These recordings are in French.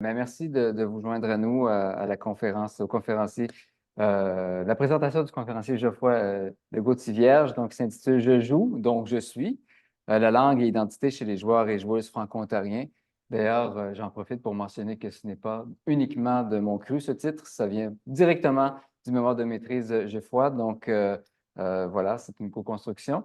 Merci de vous joindre à nous à la conférence, au conférencier, la présentation du conférencier Geoffroy Legault-Tivierge, donc, qui s'intitule Je joue, donc je suis, la langue et l'identité chez les joueurs et joueuses franco-ontariens. D'ailleurs, j'en profite pour mentionner que ce n'est pas uniquement de mon cru, ce titre, ça vient directement du mémoire de maîtrise Geoffroy, donc voilà, c'est une co-construction.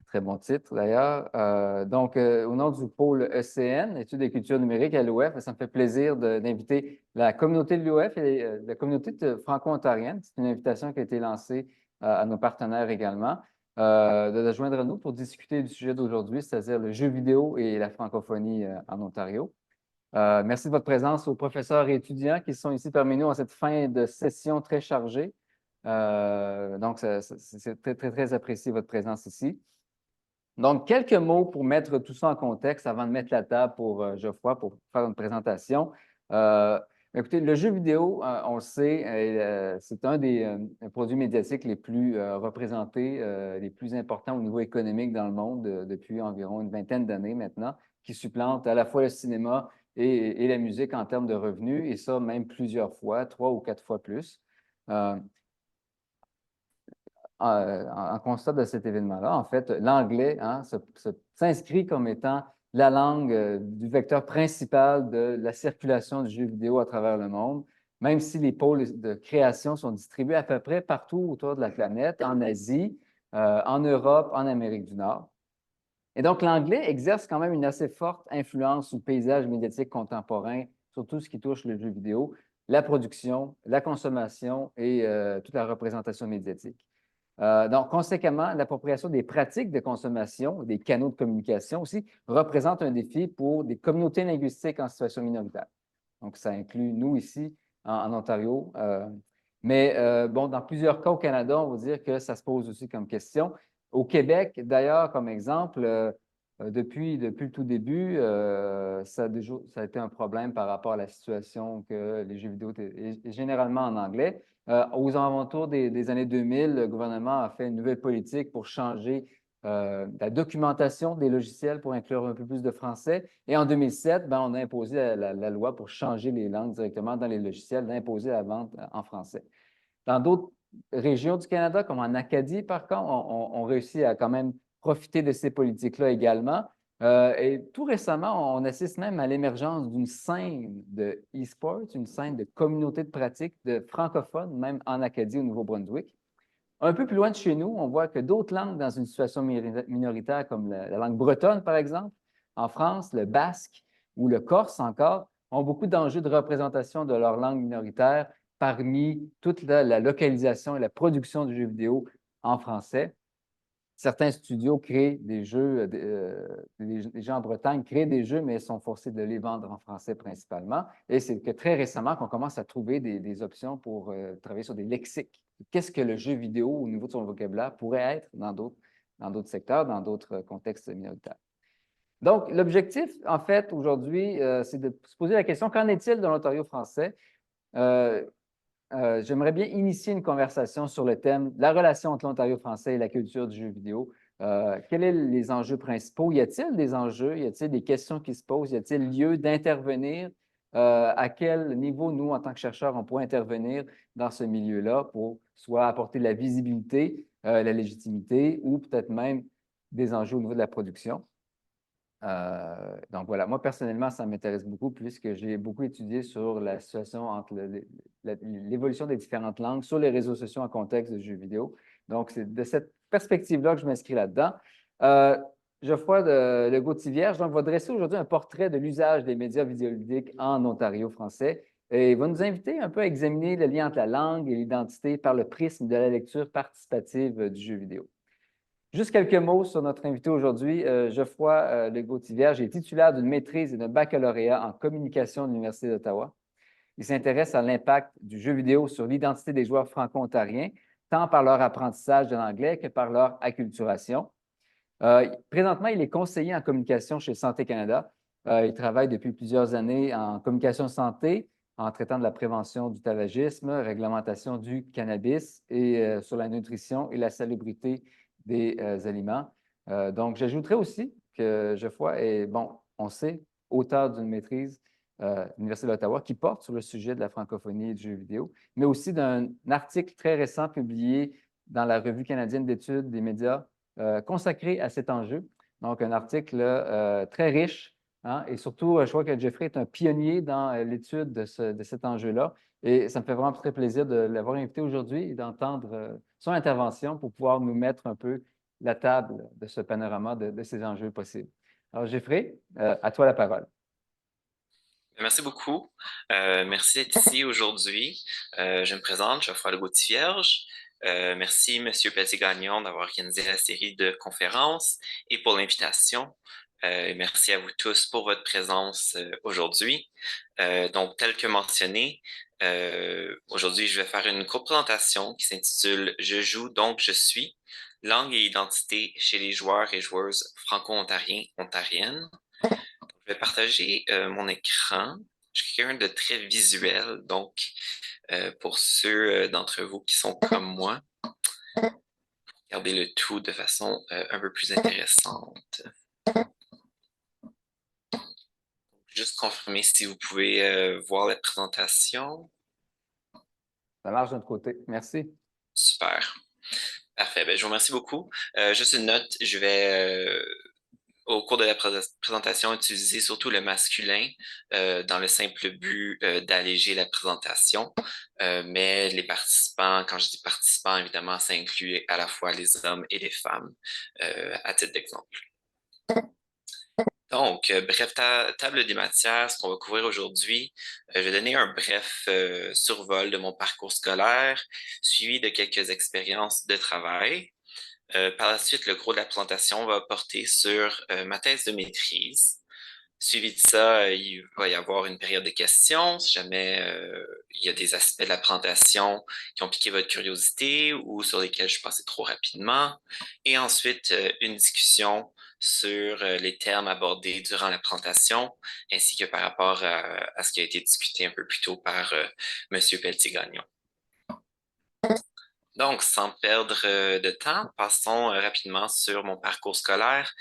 Très bon titre, d'ailleurs. Au nom du pôle ECN, Études et culture numérique à l'UF, ça me fait plaisir d'inviter la communauté de l'UF et la communauté franco-ontarienne. C'est une invitation qui a été lancée à nos partenaires également, de joindre à nous pour discuter du sujet d'aujourd'hui, c'est-à-dire le jeu vidéo et la francophonie en Ontario. Merci de votre présence aux professeurs et étudiants qui sont ici parmi nous en cette fin de session très chargée. C'est très, très, très apprécié votre présence ici. Donc, quelques mots pour mettre tout ça en contexte avant de mettre la table pour Geoffroy pour faire une présentation. Euh, Écoutez, le jeu vidéo, on le sait, c'est un des produits médiatiques les plus représentés, les plus importants au niveau économique dans le monde depuis environ une vingtaine d'années maintenant, qui supplante à la fois le cinéma et la musique en termes de revenus, et ça même plusieurs fois, 3 ou 4 fois plus. En constat de cet événement-là, en fait, l'anglais s'inscrit comme étant la langue du vecteur principal de la circulation du jeu vidéo à travers le monde, même si les pôles de création sont distribués à peu près partout autour de la planète, en Asie, en Europe, en Amérique du Nord. Et donc, l'anglais exerce quand même une assez forte influence sur le paysage médiatique contemporain, sur tout ce qui touche le jeu vidéo, la production, la consommation et toute la représentation médiatique. Donc, conséquemment, l'appropriation des pratiques de consommation, des canaux de communication aussi, représente un défi pour des communautés linguistiques en situation minoritaire. Donc, ça inclut nous ici en Ontario. Bon, dans plusieurs cas au Canada, on va dire que ça se pose aussi comme question. Au Québec, d'ailleurs, comme exemple, depuis le tout début, ça a été un problème par rapport à la situation que les jeux vidéo étaient généralement en anglais. Aux alentours des années 2000, le gouvernement a fait une nouvelle politique pour changer la documentation des logiciels pour inclure un peu plus de français. Et en 2007, ben, on a imposé la loi pour changer les langues directement dans les logiciels, d'imposer la vente en français. Dans d'autres régions du Canada, comme en Acadie, par contre, on réussit à quand même profiter de ces politiques-là également. Et tout récemment, on assiste même à l'émergence d'une scène de e-sport, une scène de communauté de pratique de francophones, même en Acadie, au Nouveau-Brunswick. Un peu plus loin de chez nous, on voit que d'autres langues dans une situation minoritaire, comme la langue bretonne, par exemple, en France, le basque ou le corse encore, ont beaucoup d'enjeux de représentation de leur langue minoritaire parmi toute la localisation et la production du jeu vidéo en français. Certains studios créent des jeux, les gens en Bretagne créent des jeux, mais sont forcés de les vendre en français principalement. Et c'est que très récemment qu'on commence à trouver des options pour travailler sur des lexiques. Qu'est-ce que le jeu vidéo au niveau de son vocabulaire pourrait être dans d'autres secteurs, dans d'autres contextes minoritaires. Donc, l'objectif, en fait, aujourd'hui, c'est de se poser la question, qu'en est-il de l'Ontario français? J'aimerais bien initier une conversation sur le thème de la relation entre l'Ontario français et la culture du jeu vidéo. Quels sont les enjeux principaux? Y a-t-il des enjeux? Y a-t-il des questions qui se posent? Y a-t-il lieu d'intervenir? À quel niveau, nous, en tant que chercheurs, on pourrait intervenir dans ce milieu-là pour soit apporter de la visibilité, la légitimité ou peut-être même des enjeux au niveau de la production? Donc voilà, moi personnellement, ça m'intéresse beaucoup puisque j'ai beaucoup étudié sur la situation entre l'évolution des différentes langues sur les réseaux sociaux en contexte de jeux vidéo. Donc, c'est de cette perspective-là que je m'inscris là-dedans. Euh, Geoffroy de Legault-Tivierge va dresser aujourd'hui un portrait de l'usage des médias vidéoludiques en Ontario français et il va nous inviter un peu à examiner le lien entre la langue et l'identité par le prisme de la lecture participative du jeu vidéo. Juste quelques mots sur notre invité aujourd'hui, Geoffroy Legault-Tivierge est titulaire d'une maîtrise et d'un baccalauréat en communication de l'Université d'Ottawa. Il s'intéresse à l'impact du jeu vidéo sur l'identité des joueurs franco-ontariens, tant par leur apprentissage de l'anglais que par leur acculturation. Présentement, il est conseiller en communication chez Santé Canada. Il travaille depuis plusieurs années en communication santé, en traitant de la prévention du tabagisme, réglementation du cannabis et sur la nutrition et la salubrité des aliments. Donc, j'ajouterais aussi que Geoffroy est, bon, on sait, auteur d'une maîtrise l'Université d'Ottawa, qui porte sur le sujet de la francophonie et du jeu vidéo, mais aussi d'un article très récent publié dans la Revue canadienne d'études des médias consacré à cet enjeu. Donc, un article très riche, hein, et surtout, je crois que Jeffrey est un pionnier dans l'étude de cet enjeu-là. Et ça me fait vraiment très plaisir de l'avoir invité aujourd'hui et d'entendre son intervention pour pouvoir nous mettre un peu la table de ce panorama de ces enjeux possibles. Alors, Jeffrey, à toi la parole. Merci beaucoup. Merci d'être ici aujourd'hui. Je me présente, Geoffroy Legault-Vierge. Merci, Monsieur Petit-Gagnon, d'avoir organisé la série de conférences et pour l'invitation. Et merci à vous tous pour votre présence aujourd'hui. Donc, tel que mentionné, aujourd'hui, je vais faire une courte présentation qui s'intitule Je joue, donc je suis, langue et identité chez les joueurs et joueuses franco-ontariens, ontariennes. Je vais partager mon écran. Je suis quelqu'un de très visuel, donc pour ceux d'entre vous qui sont comme moi, regardez le tout de façon un peu plus intéressante. Juste confirmer si vous pouvez voir la présentation. Ça marche de notre côté. Merci. Super. Parfait. Ben, je vous remercie beaucoup. Juste une note, je vais au cours de la présentation, utiliser surtout le masculin dans le simple but d'alléger la présentation. Mais les participants, quand je dis participants, évidemment, ça inclut à la fois les hommes et les femmes, à titre d'exemple. Donc, bref, table des matières, ce qu'on va couvrir aujourd'hui. Je vais donner un bref survol de mon parcours scolaire, suivi de quelques expériences de travail. Par la suite, le gros de la présentation va porter sur ma thèse de maîtrise. Suivi de ça, il va y avoir une période de questions, si jamais il y a des aspects de la présentation qui ont piqué votre curiosité ou sur lesquels je suis passé trop rapidement. Et ensuite, une discussion sur les termes abordés durant la présentation, ainsi que par rapport à ce qui a été discuté un peu plus tôt par Monsieur Pelletier-Gagnon. Donc, sans perdre de temps, passons rapidement sur mon parcours scolaire.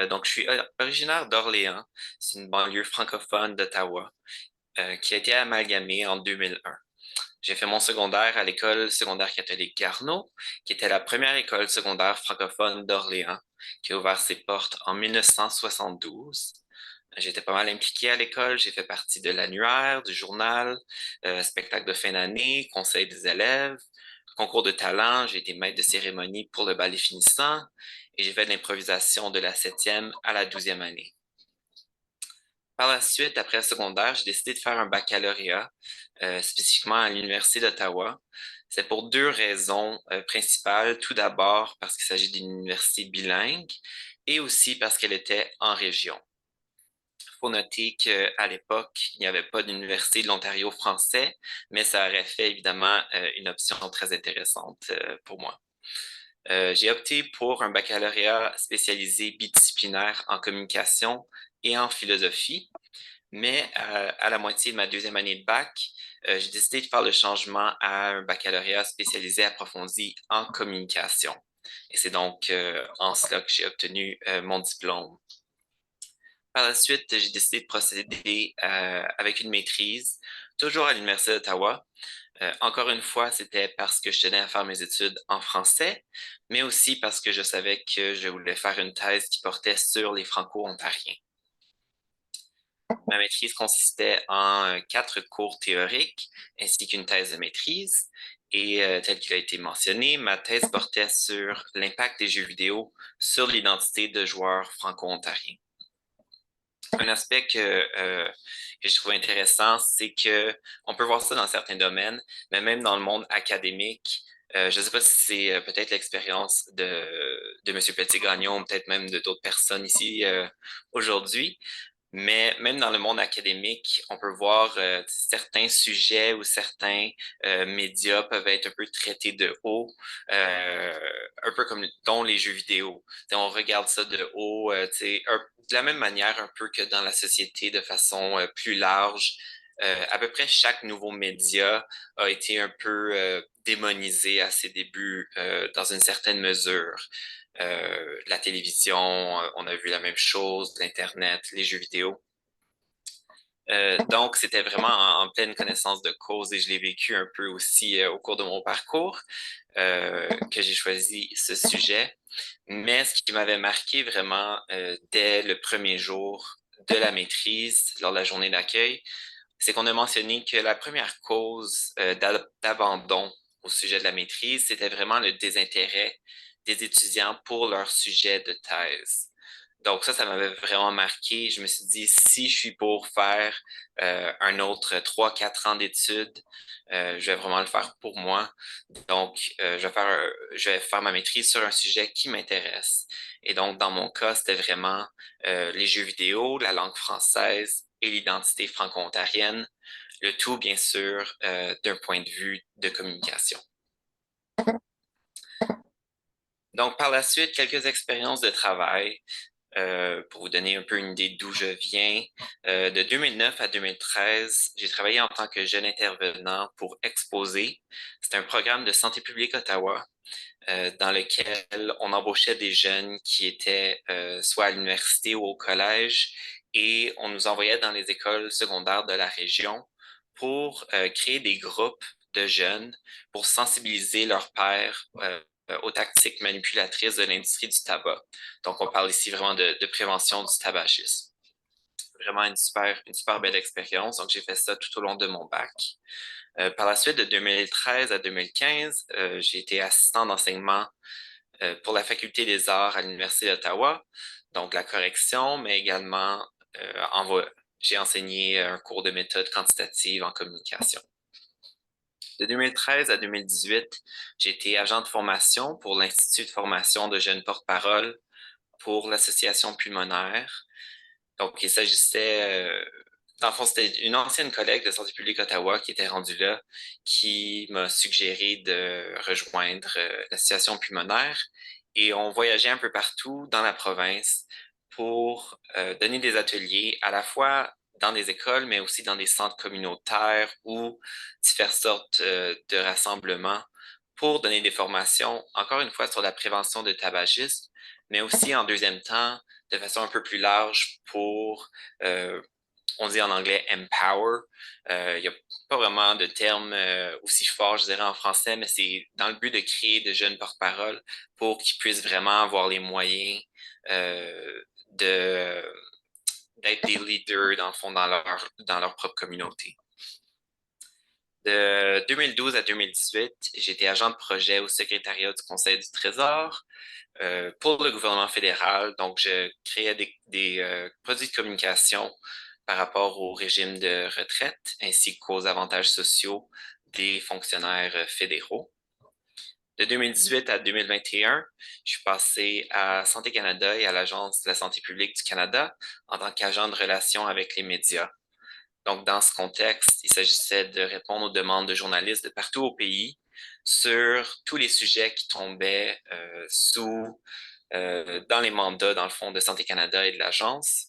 Donc, je suis originaire d'Orléans. C'est une banlieue francophone d'Ottawa qui a été amalgamée en 2001. J'ai fait mon secondaire à l'école secondaire catholique Garneau, qui était la première école secondaire francophone d'Orléans, qui a ouvert ses portes en 1972. J'étais pas mal impliqué à l'école. J'ai fait partie de l'annuaire, du journal, spectacle de fin d'année, conseil des élèves, concours de talent. J'ai été maître de cérémonie pour le ballet finissant et j'ai fait de l'improvisation de la 7e à la 12e année. Par la suite, après le secondaire, j'ai décidé de faire un baccalauréat, spécifiquement à l'Université d'Ottawa. C'est pour deux raisons principales. Tout d'abord, parce qu'il s'agit d'une université bilingue et aussi parce qu'elle était en région. Il faut noter qu'à l'époque, il n'y avait pas d'université de l'Ontario français, mais ça aurait fait évidemment une option très intéressante pour moi. J'ai opté pour un baccalauréat spécialisé bidisciplinaire en communication et en philosophie, mais à la moitié de ma deuxième année de bac, j'ai décidé de faire le changement à un baccalauréat spécialisé approfondi en communication. Et c'est donc en cela que j'ai obtenu mon diplôme. Par la suite, j'ai décidé de procéder avec une maîtrise, toujours à l'Université d'Ottawa. Encore une fois, c'était parce que je tenais à faire mes études en français, mais aussi parce que je savais que je voulais faire une thèse qui portait sur les Franco-ontariens. Ma maîtrise consistait en 4 cours théoriques ainsi qu'une thèse de maîtrise. Et tel qu'il a été mentionné, ma thèse portait sur l'impact des jeux vidéo sur l'identité de joueurs franco-ontariens. Un aspect que je trouve intéressant, c'est que on peut voir ça dans certains domaines, mais même dans le monde académique. Je ne sais pas si c'est peut-être l'expérience de M. Petit-Gagnon, peut-être même de d'autres personnes ici aujourd'hui, mais même dans le monde académique, on peut voir certains sujets ou certains médias peuvent être un peu traités de haut, un peu comme dont les jeux vidéo. T'sais, on regarde ça de haut, de la même manière un peu que dans la société de façon plus large. À peu près chaque nouveau média a été un peu démonisé à ses débuts dans une certaine mesure. La télévision, on a vu la même chose, l'Internet, les jeux vidéo. Donc, c'était vraiment en pleine connaissance de cause et je l'ai vécu un peu aussi au cours de mon parcours que j'ai choisi ce sujet. Mais ce qui m'avait marqué vraiment dès le premier jour de la maîtrise, lors de la journée d'accueil, c'est qu'on a mentionné que la première cause d'abandon au sujet de la maîtrise, c'était vraiment le désintérêt des étudiants pour leur sujet de thèse. Donc ça m'avait vraiment marqué. Je me suis dit, si je suis pour faire un autre 3, 4 ans d'études, je vais vraiment le faire pour moi. Donc, je vais faire ma maîtrise sur un sujet qui m'intéresse. Et donc, dans mon cas, c'était vraiment les jeux vidéo, la langue française et l'identité franco-ontarienne, le tout, bien sûr, d'un point de vue de communication. Donc, par la suite, quelques expériences de travail. Pour vous donner un peu une idée d'où je viens, de 2009 à 2013, j'ai travaillé en tant que jeune intervenant pour Exposer. C'est un programme de santé publique Ottawa dans lequel on embauchait des jeunes qui étaient soit à l'université ou au collège et on nous envoyait dans les écoles secondaires de la région pour créer des groupes de jeunes pour sensibiliser leurs pairs aux tactiques manipulatrices de l'industrie du tabac. Donc, on parle ici vraiment de prévention du tabagisme. Vraiment une super belle expérience. Donc, j'ai fait ça tout au long de mon bac. Par la suite, de 2013 à 2015, j'ai été assistant d'enseignement pour la Faculté des arts à l'Université d'Ottawa, donc la correction, mais également j'ai enseigné un cours de méthode quantitative en communication. De 2013 à 2018, j'ai été agent de formation pour l'Institut de formation de jeunes porte-parole pour l'Association pulmonaire. Donc, il s'agissait, dans le fond, c'était une ancienne collègue de Santé publique Ottawa qui était rendue là, qui m'a suggéré de rejoindre l'Association pulmonaire. Et on voyageait un peu partout dans la province pour donner des ateliers à la fois dans des écoles, mais aussi dans des centres communautaires ou diverses sortes de rassemblements pour donner des formations, encore une fois, sur la prévention de tabagisme, mais aussi en deuxième temps, de façon un peu plus large pour, on dit en anglais empower. Il n'y a pas vraiment de terme aussi fort, je dirais, en français, mais c'est dans le but de créer de jeunes porte-parole pour qu'ils puissent vraiment avoir les moyens de d'être des leaders, dans le fond, dans leur propre communauté. De 2012 à 2018, j'étais agent de projet au secrétariat du Conseil du Trésor pour le gouvernement fédéral. Donc, je créais des produits de communication par rapport au régime de retraite ainsi qu'aux avantages sociaux des fonctionnaires fédéraux. De 2018 à 2021, je suis passé à Santé Canada et à l'Agence de la santé publique du Canada en tant qu'agent de relations avec les médias. Donc, dans ce contexte, il s'agissait de répondre aux demandes de journalistes de partout au pays sur tous les sujets qui tombaient dans les mandats, dans le fond, de Santé Canada et de l'agence.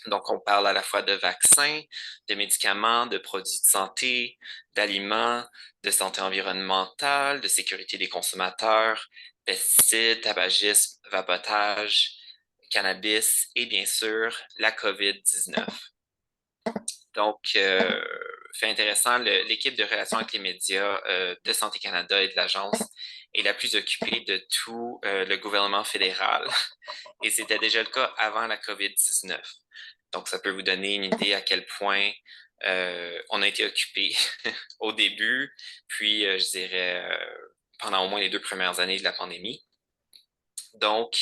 Donc, on parle à la fois de vaccins, de médicaments, de produits de santé, d'aliments, de santé environnementale, de sécurité des consommateurs, pesticides, tabagisme, vapotage, cannabis et bien sûr la COVID-19. Donc, fait intéressant, l'équipe de relations avec les médias de Santé Canada et de l'agence est la plus occupée de tout le gouvernement fédéral. Et c'était déjà le cas avant la COVID-19. Donc, ça peut vous donner une idée à quel point on a été occupé au début, puis je dirais pendant au moins les 2 premières années de la pandémie. Donc,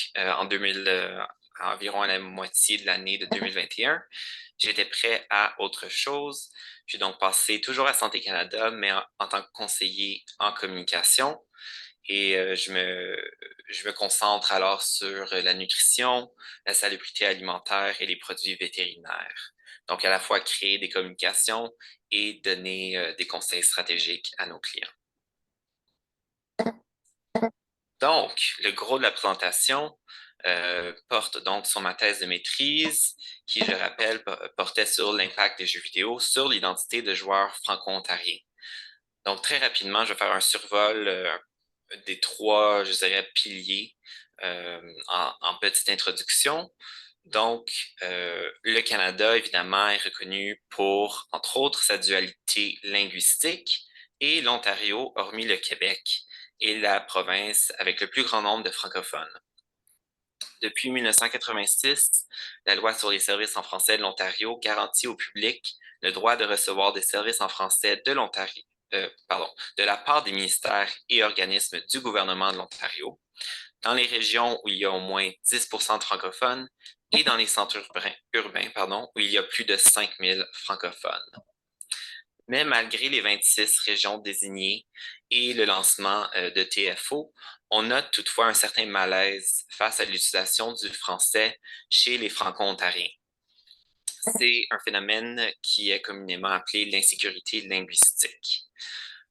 environ à la moitié de l'année de 2021, j'étais prêt à autre chose. J'ai donc passé toujours à Santé Canada, mais en tant que conseiller en communication. Et je me concentre alors sur la nutrition, la salubrité alimentaire et les produits vétérinaires. Donc, à la fois créer des communications et donner des conseils stratégiques à nos clients. Donc, le gros de la présentation porte donc sur ma thèse de maîtrise, qui, je rappelle, portait sur l'impact des jeux vidéo sur l'identité de joueurs franco-ontariens. Donc, très rapidement, je vais faire un survol des 3, je dirais, piliers en petite introduction. Donc, le Canada, évidemment, est reconnu pour, entre autres, sa dualité linguistique, et l'Ontario, hormis le Québec, est la province avec le plus grand nombre de francophones. Depuis 1986, la loi sur les services en français de l'Ontario garantit au public le droit de recevoir des services en français de l'Ontario, de la part des ministères et organismes du gouvernement de l'Ontario, dans les régions où il y a au moins 10% de francophones et dans les centres urbains, où il y a plus de 5000 francophones. Mais malgré les 26 régions désignées et le lancement de TFO, on note toutefois un certain malaise face à l'utilisation du français chez les Franco-Ontariens. C'est un phénomène qui est communément appelé l'insécurité linguistique.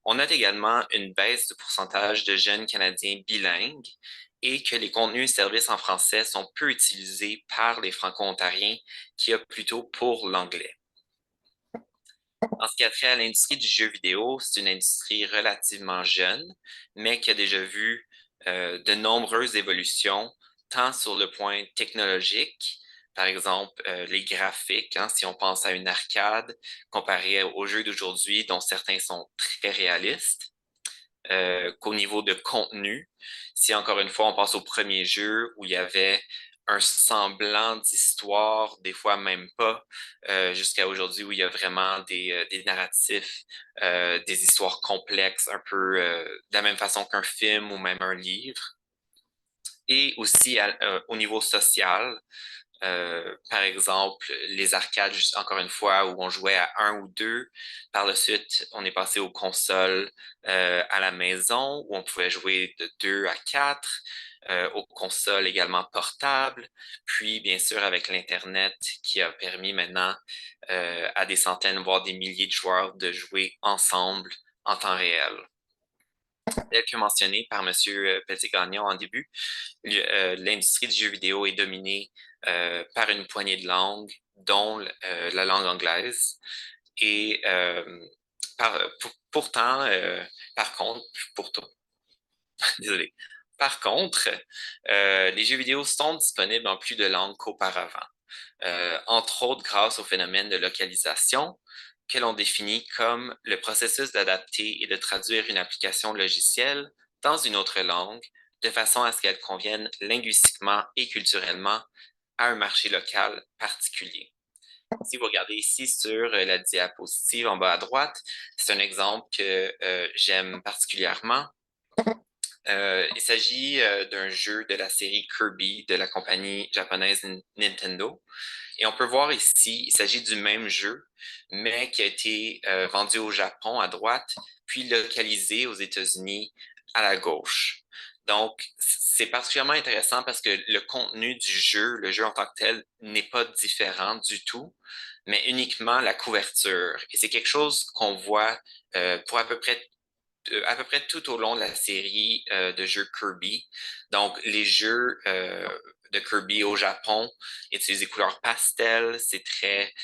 On note également une baisse du pourcentage de jeunes Canadiens bilingues et que les contenus et services en français sont peu utilisés par les Franco-Ontariens qui optent plutôt pour l'anglais. En ce qui a trait à l'industrie du jeu vidéo, c'est une industrie relativement jeune, mais qui a déjà vu de nombreuses évolutions, tant sur le point technologique, par exemple les graphiques, hein, si on pense à une arcade comparée aux jeux d'aujourd'hui, dont certains sont très réalistes, qu'au niveau de contenu, si encore une fois on passe au premier jeu où il y avait un semblant d'histoire, des fois même pas, jusqu'à aujourd'hui où il y a vraiment des narratifs, des histoires complexes, un peu de la même façon qu'un film ou même un livre. Et aussi au niveau social, par exemple, les arcades, encore une fois, où on jouait à un ou deux. Par la suite, on est passé aux consoles à la maison, où on pouvait jouer de 2 à 4, aux consoles également portables. Puis, bien sûr, avec l'Internet qui a permis maintenant à des centaines, voire des milliers de joueurs de jouer ensemble en temps réel. Tel que mentionné par M. Pelletier-Gagnon en début, l'industrie du jeu vidéo est dominée par une poignée de langues, dont la langue anglaise. Et pourtant, par contre, pourtant, désolé. Par contre, les jeux vidéo sont disponibles en plus de langues qu'auparavant, entre autres grâce au phénomène de localisation, que l'on définit comme le processus d'adapter et de traduire une application logicielle dans une autre langue de façon à ce qu'elle convienne linguistiquement et culturellement à un marché local particulier. Si vous regardez ici sur la diapositive en bas à droite, c'est un exemple que j'aime particulièrement. Il s'agit d'un jeu de la série Kirby de la compagnie japonaise Nintendo. Et on peut voir ici, il s'agit du même jeu, mais qui a été vendu au Japon à droite, puis localisé aux États-Unis à la gauche. Donc, c'est particulièrement intéressant parce que le contenu du jeu, le jeu en tant que tel, n'est pas différent du tout, mais uniquement la couverture. Et c'est quelque chose qu'on voit pour à peu près tout au long de la série de jeux Kirby. Donc, les jeux de Kirby au Japon utilisent des couleurs pastel, c'est très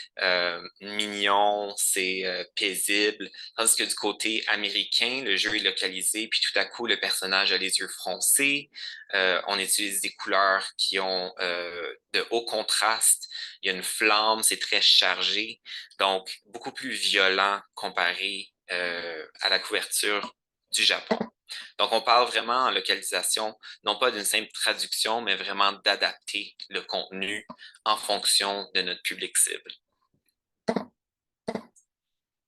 mignon, c'est paisible. Tandis que du côté américain, le jeu est localisé, puis tout à coup, le personnage a les yeux froncés. On utilise des couleurs qui ont de haut contraste. Il y a une flamme, c'est très chargé. Donc, beaucoup plus violent comparé à la couverture du Japon. Donc, on parle vraiment en localisation, non pas d'une simple traduction, mais vraiment d'adapter le contenu en fonction de notre public cible.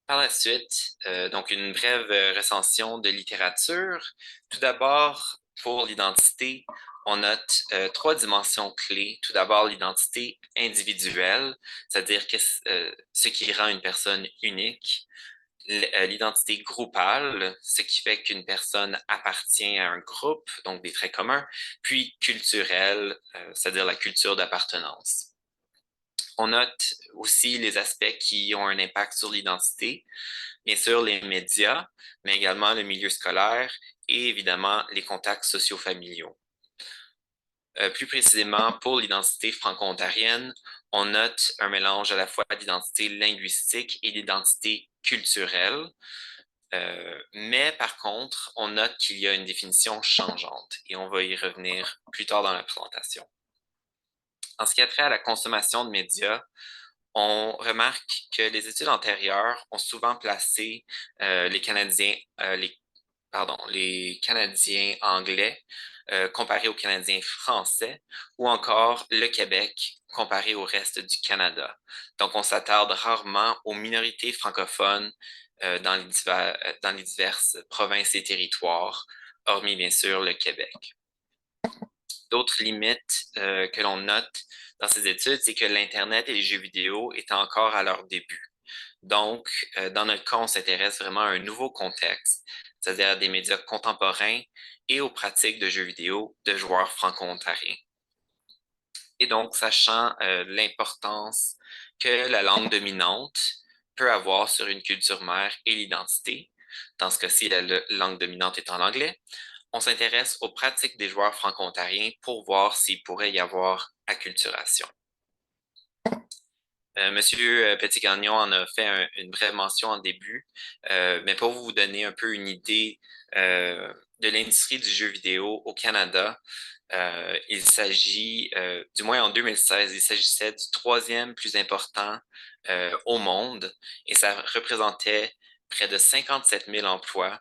Par la suite, donc une brève recension de littérature. Tout d'abord, pour l'identité, on note trois dimensions clés. Tout d'abord, l'identité individuelle, c'est-à-dire ce qui rend une personne unique. L'identité groupale, ce qui fait qu'une personne appartient à un groupe, donc des traits communs, puis culturelle, c'est-à-dire la culture d'appartenance. On note aussi les aspects qui ont un impact sur l'identité, bien sûr les médias, mais également le milieu scolaire et évidemment les contacts socio-familiaux. Plus précisément, pour l'identité franco-ontarienne, on note un mélange à la fois d'identité linguistique et d'identité culturelle. Mais par contre, on note qu'il y a une définition changeante et on va y revenir plus tard dans la présentation. En ce qui a trait à la consommation de médias, on remarque que les études antérieures ont souvent placé les Canadiens, les Canadiens anglais comparés aux Canadiens français ou encore le Québec comparé au reste du Canada. Donc, on s'attarde rarement aux minorités francophones dans les diverses provinces et territoires, hormis bien sûr le Québec. D'autres limites que l'on note dans ces études, c'est que l'Internet et les jeux vidéo étaient encore à leur début. Donc, dans notre cas, on s'intéresse vraiment à un nouveau contexte, c'est-à-dire à des médias contemporains et aux pratiques de jeux vidéo de joueurs franco-ontariens. Et donc, sachant l'importance que la langue dominante peut avoir sur une culture mère et l'identité, dans ce cas-ci, la langue dominante étant l'anglais, on s'intéresse aux pratiques des joueurs franco-ontariens pour voir s'il pourrait y avoir acculturation. Monsieur Petit-Gagnon en a fait une brève mention en début, mais pour vous donner un peu une idée de l'industrie du jeu vidéo au Canada, il s'agit, du moins en 2016, il s'agissait du troisième plus important au monde et ça représentait près de 57 000 emplois,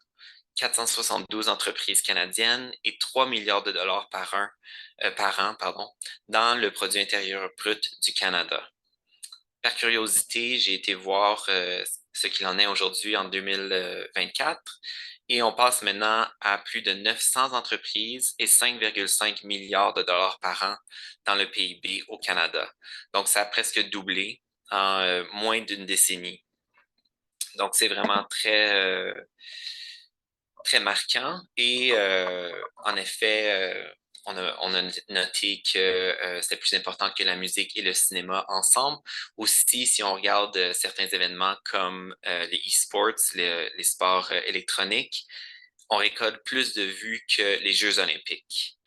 472 entreprises canadiennes et 3 milliards de dollars par an, dans le produit intérieur brut du Canada. Par curiosité, j'ai été voir ce qu'il en est aujourd'hui en 2024 et on passe maintenant à plus de 900 entreprises et 5,5 milliards de dollars par an dans le PIB au Canada. Donc, ça a presque doublé en moins d'une décennie. Donc, c'est vraiment très marquant et en effet, on a noté que c'était plus important que la musique et le cinéma ensemble. Aussi, si on regarde certains événements comme les e-sports, les sports électroniques, on récolte plus de vues que les Jeux olympiques,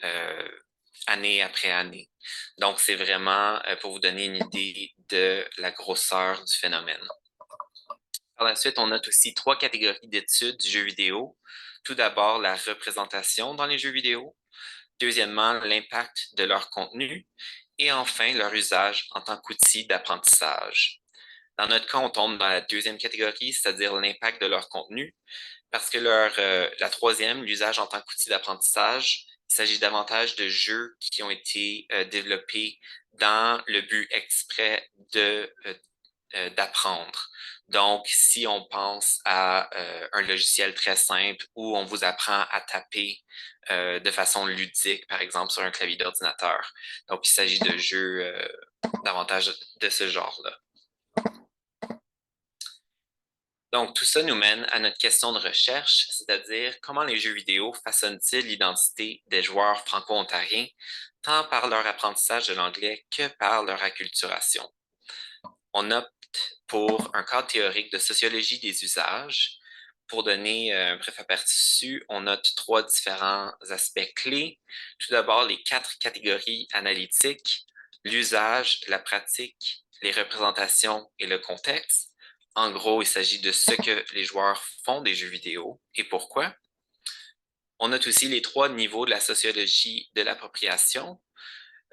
année après année. Donc, c'est vraiment pour vous donner une idée de la grosseur du phénomène. Par la suite, on note aussi trois catégories d'études du jeu vidéo. Tout d'abord, la représentation dans les jeux vidéo. Deuxièmement, l'impact de leur contenu. Et enfin, leur usage en tant qu'outil d'apprentissage. Dans notre cas, on tombe dans la deuxième catégorie, c'est-à-dire l'impact de leur contenu, parce que la troisième, l'usage en tant qu'outil d'apprentissage, il s'agit davantage de jeux qui ont été développés dans le but exprès d'apprendre. Donc, si on pense à un logiciel très simple où on vous apprend à taper de façon ludique, par exemple sur un clavier d'ordinateur. Donc, il s'agit de jeux davantage de ce genre-là. Donc, tout ça nous mène à notre question de recherche, c'est-à-dire comment les jeux vidéo façonnent-ils l'identité des joueurs franco-ontariens, tant par leur apprentissage de l'anglais que par leur acculturation. On opte pour un cadre théorique de sociologie des usages. Pour donner un bref aperçu, on note trois différents aspects clés. Tout d'abord, les quatre catégories analytiques, l'usage, la pratique, les représentations et le contexte. En gros, il s'agit de ce que les joueurs font des jeux vidéo et pourquoi. On note aussi les trois niveaux de la sociologie de l'appropriation,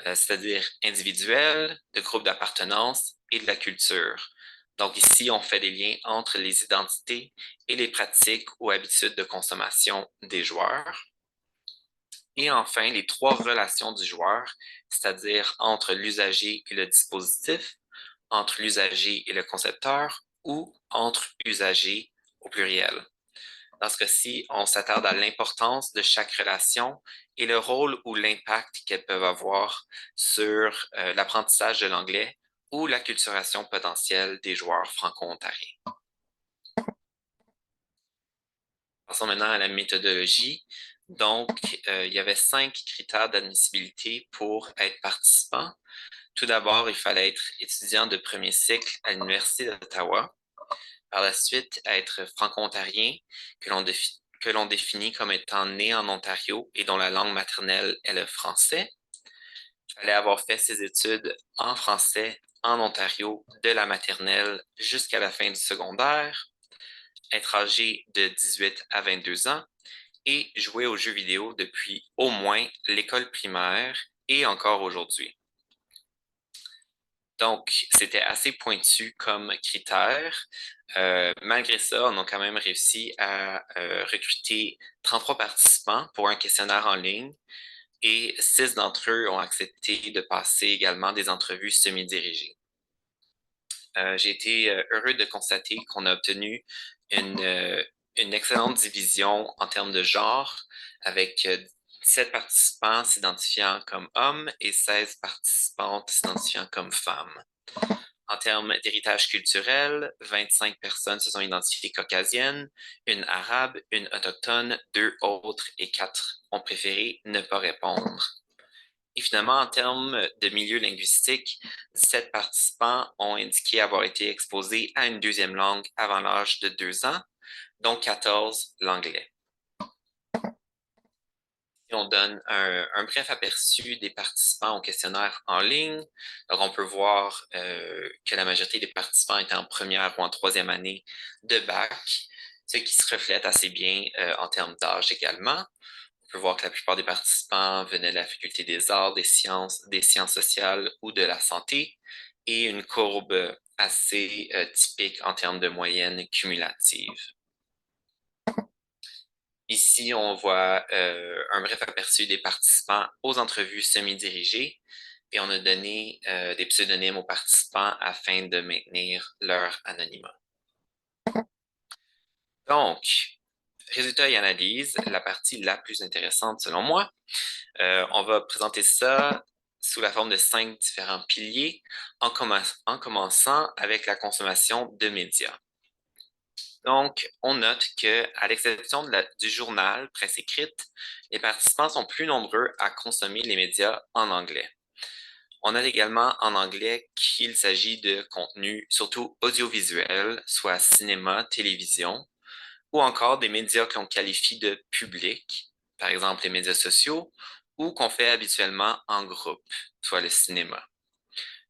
c'est-à-dire individuel, de groupe d'appartenance et de la culture. Donc ici, on fait des liens entre les identités et les pratiques ou habitudes de consommation des joueurs. Et enfin, les trois relations du joueur, c'est-à-dire entre l'usager et le dispositif, entre l'usager et le concepteur ou entre usagers au pluriel. Dans ce cas-ci, on s'attarde à l'importance de chaque relation et le rôle ou l'impact qu'elles peuvent avoir sur l'apprentissage de l'anglais ou l'acculturation potentielle des joueurs franco-ontariens. Passons maintenant à la méthodologie. Donc, il y avait 5 critères d'admissibilité pour être participant. Tout d'abord, il fallait être étudiant de premier cycle à l'Université d'Ottawa. Par la suite, être franco-ontarien, que l'on définit comme étant né en Ontario et dont la langue maternelle est le français. Il fallait avoir fait ses études en français en Ontario de la maternelle jusqu'à la fin du secondaire, être âgé de 18 à 22 ans et jouer aux jeux vidéo depuis au moins l'école primaire et encore aujourd'hui. Donc, c'était assez pointu comme critère. Malgré ça, on a quand même réussi à recruter 33 participants pour un questionnaire en ligne et 6 d'entre eux ont accepté de passer également des entrevues semi-dirigées. J'ai été heureux de constater qu'on a obtenu une, euh, une excellente division en termes de genre, avec 17 participants s'identifiant comme hommes et 16 participantes s'identifiant comme femmes. En termes d'héritage culturel, 25 personnes se sont identifiées caucasiennes, une arabe, une autochtone, 2 autres et 4 ont préféré ne pas répondre. Et finalement, en termes de milieu linguistique, 17 participants ont indiqué avoir été exposés à une deuxième langue avant l'âge de 2 ans, dont 14 l'anglais. Et on donne un bref aperçu des participants au questionnaire en ligne. Donc, on peut voir que la majorité des participants étaient en première ou en troisième année de bac, ce qui se reflète assez bien en termes d'âge également. On peut voir que la plupart des participants venaient de la faculté des arts, des sciences sociales ou de la santé, et une courbe assez typique en termes de moyenne cumulative. Ici, on voit un bref aperçu des participants aux entrevues semi-dirigées et on a donné des pseudonymes aux participants afin de maintenir leur anonymat. Donc, résultats et analyse, la partie la plus intéressante selon moi. On va présenter ça sous la forme de 5 différents piliers en commençant avec la consommation de médias. Donc, on note que, à l'exception du journal presse écrite, les participants sont plus nombreux à consommer les médias en anglais. On note également en anglais qu'il s'agit de contenus surtout audiovisuels, soit cinéma, télévision, ou encore des médias qu'on qualifie de publics, par exemple les médias sociaux, ou qu'on fait habituellement en groupe, soit le cinéma.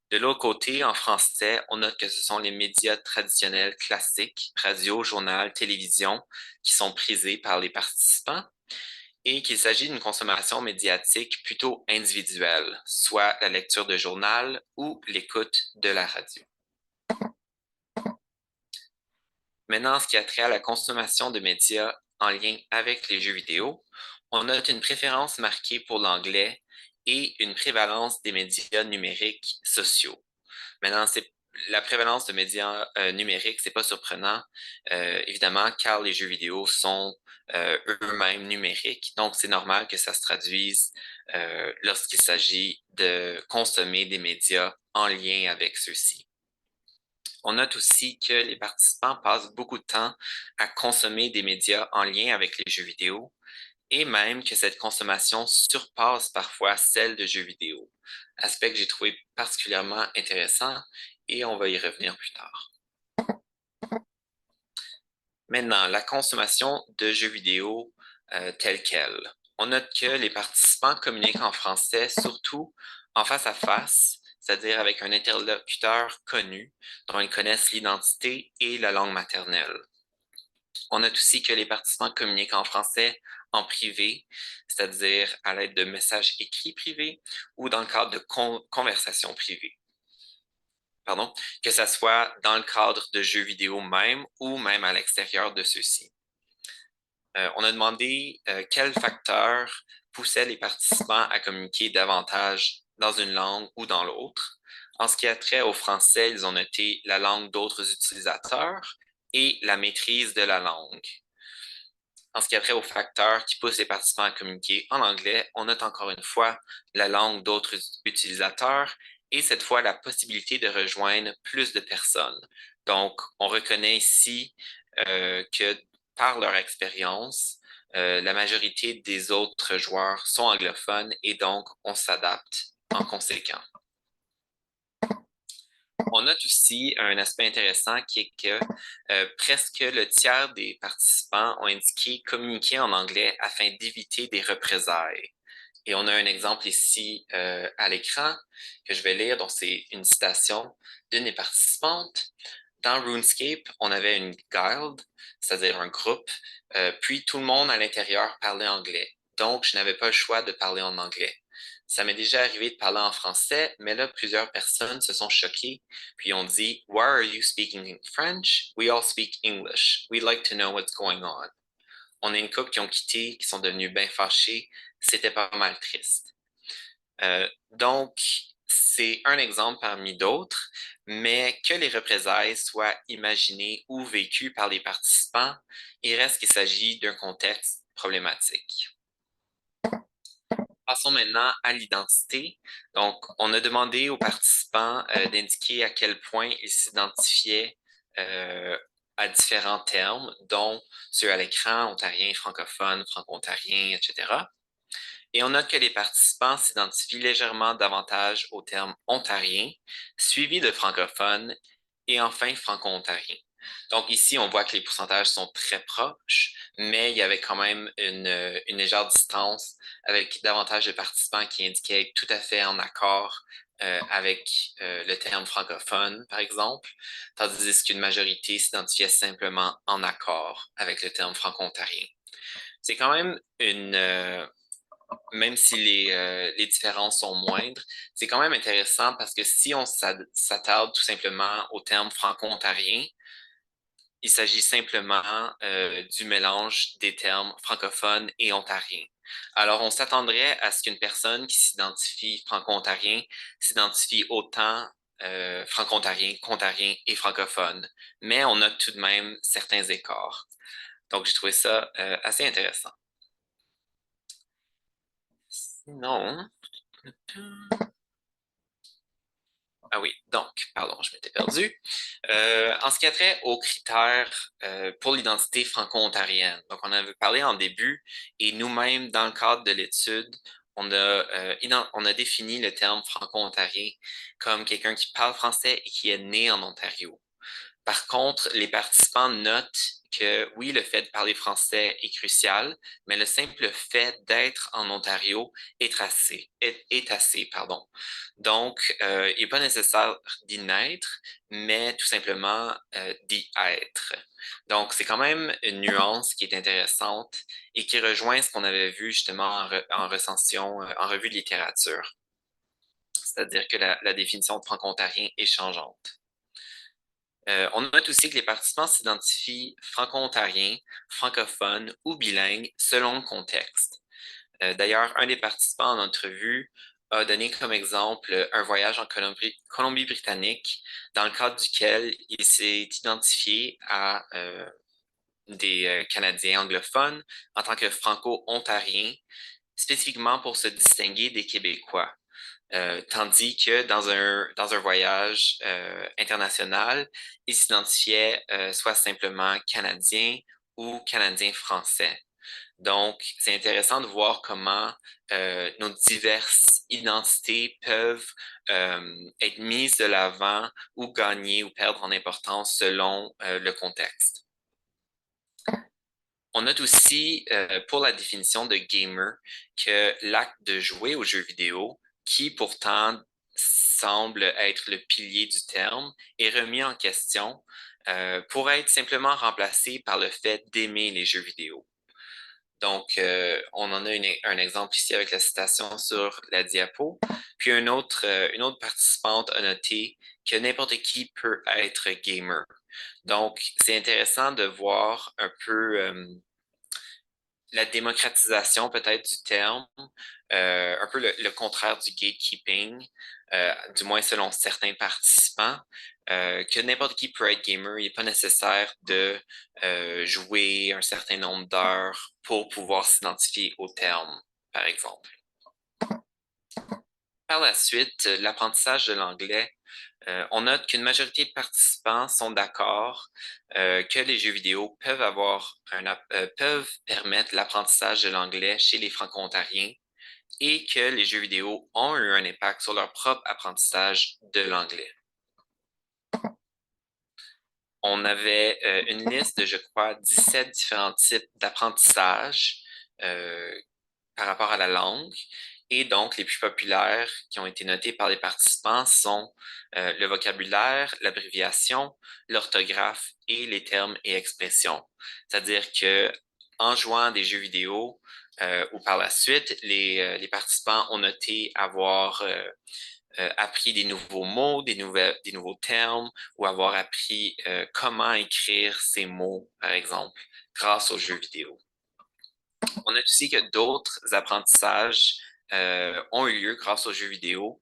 De l'autre côté, en français, on note que ce sont les médias traditionnels classiques, radio, journal, télévision, qui sont prisés par les participants et qu'il s'agit d'une consommation médiatique plutôt individuelle, soit la lecture de journal ou l'écoute de la radio. Maintenant, en ce qui a trait à la consommation de médias en lien avec les jeux vidéo, on note une préférence marquée pour l'anglais et une prévalence des médias numériques sociaux. Maintenant, la prévalence de médias numériques, c'est pas surprenant, évidemment, car les jeux vidéo sont eux-mêmes numériques. Donc, c'est normal que ça se traduise lorsqu'il s'agit de consommer des médias en lien avec ceux-ci. On note aussi que les participants passent beaucoup de temps à consommer des médias en lien avec les jeux vidéo et même que cette consommation surpasse parfois celle de jeux vidéo, aspect que j'ai trouvé particulièrement intéressant et on va y revenir plus tard. Maintenant, la consommation de jeux vidéo telle qu'elle. On note que les participants communiquent en français surtout en face à face, c'est-à-dire avec un interlocuteur connu dont ils connaissent l'identité et la langue maternelle. On note aussi que les participants communiquent en français en privé, c'est-à-dire à l'aide de messages écrits privés ou dans le cadre de conversations privées. Pardon, que ce soit dans le cadre de jeux vidéo même ou même à l'extérieur de ceux-ci. On a demandé quels facteurs poussaient les participants à communiquer davantage dans une langue ou dans l'autre. En ce qui a trait au français, ils ont noté la langue d'autres utilisateurs et la maîtrise de la langue. En ce qui a trait aux facteurs qui poussent les participants à communiquer en anglais, on note encore une fois la langue d'autres utilisateurs et cette fois la possibilité de rejoindre plus de personnes. Donc, on reconnaît ici que par leur expérience, la majorité des autres joueurs sont anglophones et donc on s'adapte en conséquent. On note aussi un aspect intéressant qui est que presque le tiers des participants ont indiqué communiquer en anglais afin d'éviter des représailles. Et on a un exemple ici à l'écran que je vais lire. Donc, c'est une citation d'une des participantes. Dans RuneScape, on avait une guild, c'est-à-dire un groupe, puis tout le monde à l'intérieur parlait anglais. Donc, je n'avais pas le choix de parler en anglais. Ça m'est déjà arrivé de parler en français, mais là, plusieurs personnes se sont choquées, puis ont dit, Why are you speaking French? We all speak English. We'd like to know what's going on. On a une couple qui ont quitté, qui sont devenus bien fâchés. C'était pas mal triste. Donc, c'est un exemple parmi d'autres, mais que les représailles soient imaginées ou vécues par les participants, il reste qu'il s'agit d'un contexte problématique. Passons maintenant à l'identité. Donc, on a demandé aux participants d'indiquer à quel point ils s'identifiaient à différents termes, dont ceux à l'écran, ontarien, francophone, franco-ontarien, etc. Et on note que les participants s'identifient légèrement davantage au terme ontarien, suivi de francophone et enfin franco-ontarien. Donc ici, on voit que les pourcentages sont très proches, mais il y avait quand même une légère distance avec davantage de participants qui indiquaient être tout à fait en accord avec le terme francophone, par exemple, tandis qu'une majorité s'identifiait simplement en accord avec le terme franco-ontarien. C'est quand même même si les différences sont moindres, c'est quand même intéressant parce que si on s'attarde tout simplement au terme franco-ontarien, il s'agit simplement du mélange des termes francophones et ontariens. Alors, on s'attendrait à ce qu'une personne qui s'identifie franco-ontarien s'identifie autant franco-ontarien qu'ontarien et francophone, mais on a tout de même certains écarts. Donc, j'ai trouvé ça assez intéressant. Sinon, ah oui, donc, pardon, je m'étais perdu. En ce qui a trait aux critères pour l'identité franco-ontarienne, donc on avait parlé en début, et nous-mêmes, dans le cadre de l'étude, on a défini le terme franco-ontarien comme quelqu'un qui parle français et qui est né en Ontario. Par contre, les participants notent que oui, le fait de parler français est crucial, mais le simple fait d'être en Ontario est assez, pardon. Donc, il n'est pas nécessaire d'y naître, mais tout simplement d'y être. Donc, c'est quand même une nuance qui est intéressante et qui rejoint ce qu'on avait vu justement en recension, en revue de littérature. C'est-à-dire que la définition de franco-ontarien est changeante. On note aussi que les participants s'identifient franco-ontariens, francophones ou bilingues selon le contexte. D'ailleurs, un des participants en entrevue a donné comme exemple un voyage en Colombie-Britannique dans le cadre duquel il s'est identifié à des Canadiens anglophones en tant que franco-ontarien, spécifiquement pour se distinguer des Québécois. Tandis que dans un voyage international, il s'identifiait soit simplement canadien ou canadien français. Donc, c'est intéressant de voir comment nos diverses identités peuvent être mises de l'avant ou gagner ou perdre en importance selon le contexte. On note aussi pour la définition de gamer que l'acte de jouer aux jeux vidéo, qui pourtant semble être le pilier du terme, est remis en question pour être simplement remplacé par le fait d'aimer les jeux vidéo. Donc, on en a un exemple ici avec la citation sur la diapo. Puis une autre participante a noté que n'importe qui peut être gamer. Donc, c'est intéressant de voir un peu la démocratisation peut-être du terme, un peu le contraire du gatekeeping, du moins selon certains participants, que n'importe qui peut être gamer, il n'est pas nécessaire de jouer un certain nombre d'heures pour pouvoir s'identifier au terme, par exemple. Par la suite, l'apprentissage de l'anglais. On note qu'une majorité de participants sont d'accord que les jeux vidéo peuvent permettre l'apprentissage de l'anglais chez les franco-ontariens et que les jeux vidéo ont eu un impact sur leur propre apprentissage de l'anglais. On avait une liste de, je crois, 17 différents types d'apprentissage par rapport à la langue. Et donc, les plus populaires qui ont été notés par les participants sont le vocabulaire, l'abréviation, l'orthographe et les termes et expressions. C'est-à-dire que en jouant à des jeux vidéo, ou par la suite, les participants ont noté avoir appris des nouveaux mots, des nouveaux termes, ou avoir appris comment écrire ces mots, par exemple, grâce aux jeux vidéo. On note aussi que d'autres apprentissages ont eu lieu grâce aux jeux vidéo,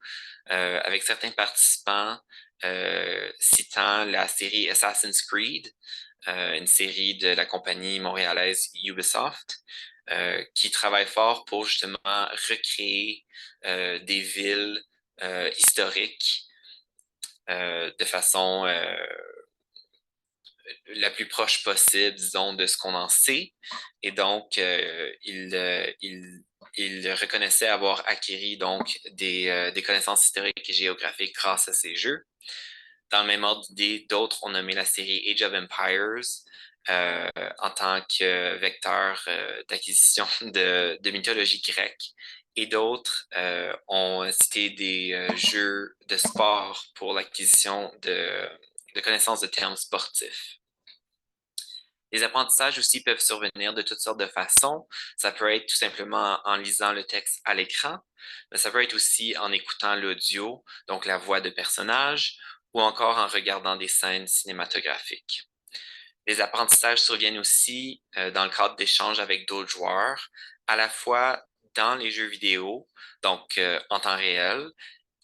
avec certains participants citant la série Assassin's Creed, une série de la compagnie montréalaise Ubisoft, qui travaille fort pour justement recréer des villes historiques de façon la plus proche possible, disons, de ce qu'on en sait. Et donc, il reconnaissait avoir acquis donc des connaissances historiques et géographiques grâce à ces jeux. Dans le même ordre d'idée, d'autres ont nommé la série Age of Empires euh, en tant que vecteur d'acquisition de mythologie grecque. Et d'autres ont cité des jeux de sport pour l'acquisition de connaissances de termes sportifs. Les apprentissages aussi peuvent survenir de toutes sortes de façons. Ça peut être tout simplement en lisant le texte à l'écran, mais ça peut être aussi en écoutant l'audio, donc la voix de personnages, ou encore en regardant des scènes cinématographiques. Les apprentissages surviennent aussi dans le cadre d'échanges avec d'autres joueurs, à la fois dans les jeux vidéo, donc en temps réel,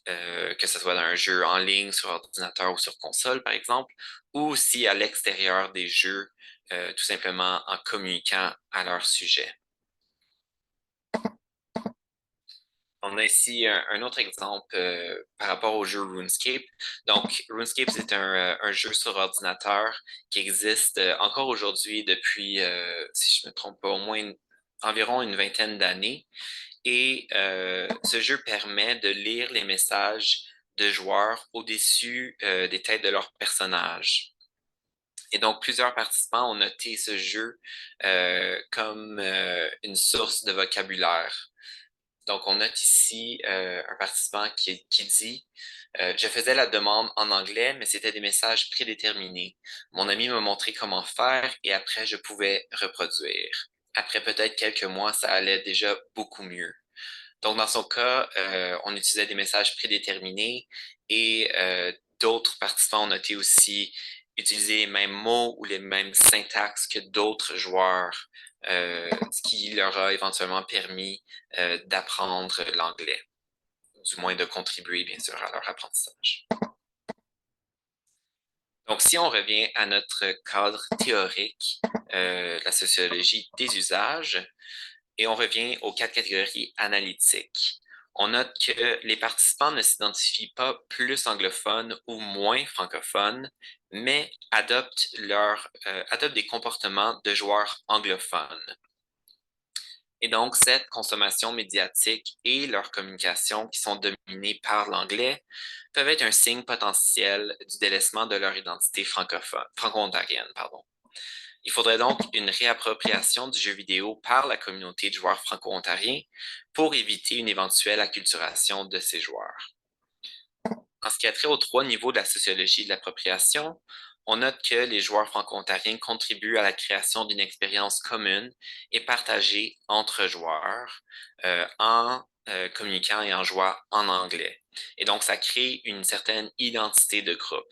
que ce soit dans un jeu en ligne, sur ordinateur ou sur console, par exemple, ou aussi à l'extérieur des jeux, tout simplement en communiquant à leur sujet. On a ici un autre exemple par rapport au jeu RuneScape. Donc, RuneScape, c'est un jeu sur ordinateur qui existe encore aujourd'hui depuis, si je ne me trompe pas, environ une vingtaine d'années. Et ce jeu permet de lire les messages de joueurs au-dessus des têtes de leurs personnages. Et donc, plusieurs participants ont noté ce jeu comme une source de vocabulaire. Donc, on note ici un participant qui dit je faisais la demande en anglais, mais c'était des messages prédéterminés. Mon ami m'a montré comment faire et après, je pouvais reproduire. Après peut-être quelques mois, ça allait déjà beaucoup mieux. Donc, dans son cas, on utilisait des messages prédéterminés et d'autres participants ont noté aussi utiliser les mêmes mots ou les mêmes syntaxes que d'autres joueurs, ce qui leur a éventuellement permis d'apprendre l'anglais, du moins de contribuer, bien sûr, à leur apprentissage. Donc, si on revient à notre cadre théorique, la sociologie des usages, et on revient aux quatre catégories analytiques. On note que les participants ne s'identifient pas plus anglophones ou moins francophones, mais adoptent des comportements de joueurs anglophones. Et donc, cette consommation médiatique et leur communication qui sont dominées par l'anglais peuvent être un signe potentiel du délaissement de leur identité franco-ontarienne, pardon. Il faudrait donc une réappropriation du jeu vidéo par la communauté de joueurs franco-ontariens pour éviter une éventuelle acculturation de ces joueurs. En ce qui a trait aux trois niveaux de la sociologie de l'appropriation, on note que les joueurs franco-ontariens contribuent à la création d'une expérience commune et partagée entre joueurs en communiquant et en jouant en anglais. Et donc, ça crée une certaine identité de groupe.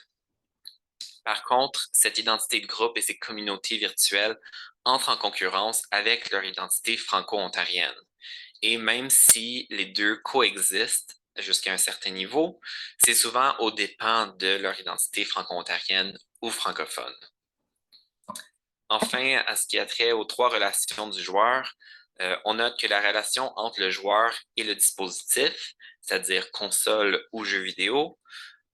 Par contre, cette identité de groupe et ces communautés virtuelles entrent en concurrence avec leur identité franco-ontarienne. Et même si les deux coexistent jusqu'à un certain niveau, c'est souvent aux dépens de leur identité franco-ontarienne ou francophone. Enfin, à ce qui a trait aux trois relations du joueur, on note que la relation entre le joueur et le dispositif, c'est-à-dire console ou jeu vidéo,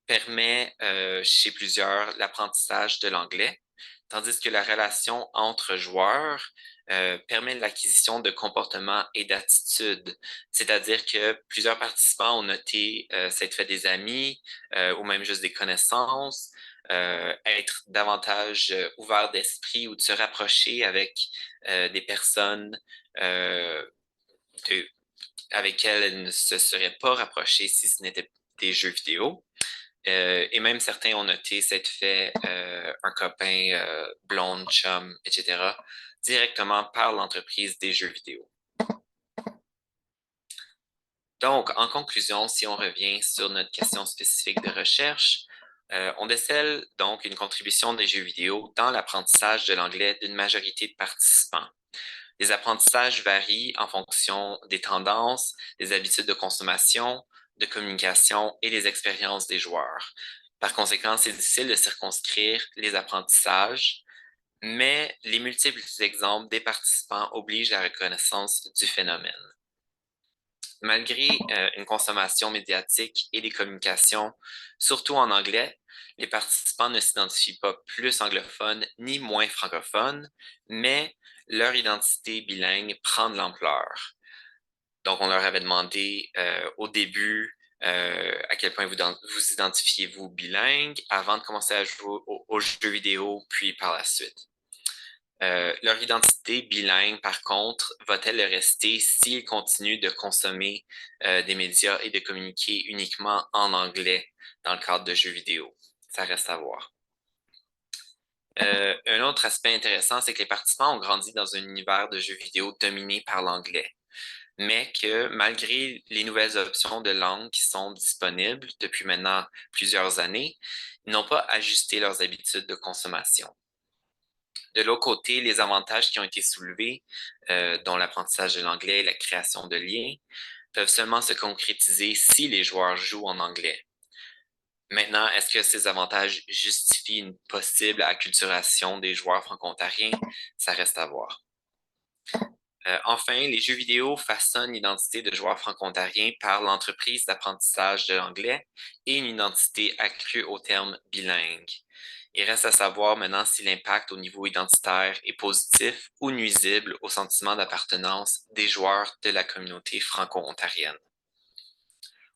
permet chez plusieurs l'apprentissage de l'anglais, tandis que la relation entre joueurs permet l'acquisition de comportements et d'attitudes. C'est-à-dire que plusieurs participants ont noté s'être fait des amis ou même juste des connaissances, être davantage ouvert d'esprit ou de se rapprocher avec des personnes de- avec lesquelles elles ne se seraient pas rapprochées si ce n'était des jeux vidéo. Et même certains ont noté s'être fait un copain, blonde, chum, etc., directement par l'entreprise des jeux vidéo. Donc, en conclusion, si on revient sur notre question spécifique de recherche, on décèle donc une contribution des jeux vidéo dans l'apprentissage de l'anglais d'une majorité de participants. Les apprentissages varient en fonction des tendances, des habitudes de consommation, de communication et des expériences des joueurs. Par conséquent, c'est difficile de circonscrire les apprentissages, mais les multiples exemples des participants obligent la reconnaissance du phénomène. Malgré une consommation médiatique et des communications, surtout en anglais, les participants ne s'identifient pas plus anglophones ni moins francophones, mais leur identité bilingue prend de l'ampleur. Donc, on leur avait demandé au début à quel point vous identifiez-vous bilingue avant de commencer à jouer aux jeux vidéo, puis par la suite. Leur identité bilingue, par contre, va-t-elle le rester s'ils continuent de consommer des médias et de communiquer uniquement en anglais dans le cadre de jeux vidéo? Ça reste à voir. Un autre aspect intéressant, c'est que les participants ont grandi dans un univers de jeux vidéo dominé par l'anglais, mais que malgré les nouvelles options de langue qui sont disponibles depuis maintenant plusieurs années, ils n'ont pas ajusté leurs habitudes de consommation. De l'autre côté, les avantages qui ont été soulevés, dont l'apprentissage de l'anglais et la création de liens, peuvent seulement se concrétiser si les joueurs jouent en anglais. Maintenant, est-ce que ces avantages justifient une possible acculturation des joueurs franco-ontariens? Ça reste à voir. Enfin, les jeux vidéo façonnent l'identité de joueurs franco-ontariens par l'entreprise d'apprentissage de l'anglais et une identité accrue au terme bilingue. Il reste à savoir maintenant si l'impact au niveau identitaire est positif ou nuisible au sentiment d'appartenance des joueurs de la communauté franco-ontarienne.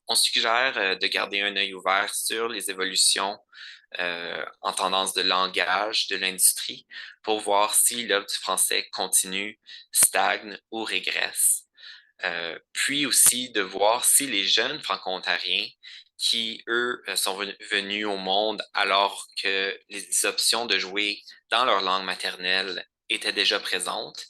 On suggère de garder un œil ouvert sur les évolutions en tendance de langage de l'industrie pour voir si l'œuvre du français continue, stagne ou régresse. Puis aussi de voir si les jeunes franco-ontariens qui, eux, sont venus au monde alors que les options de jouer dans leur langue maternelle étaient déjà présentes,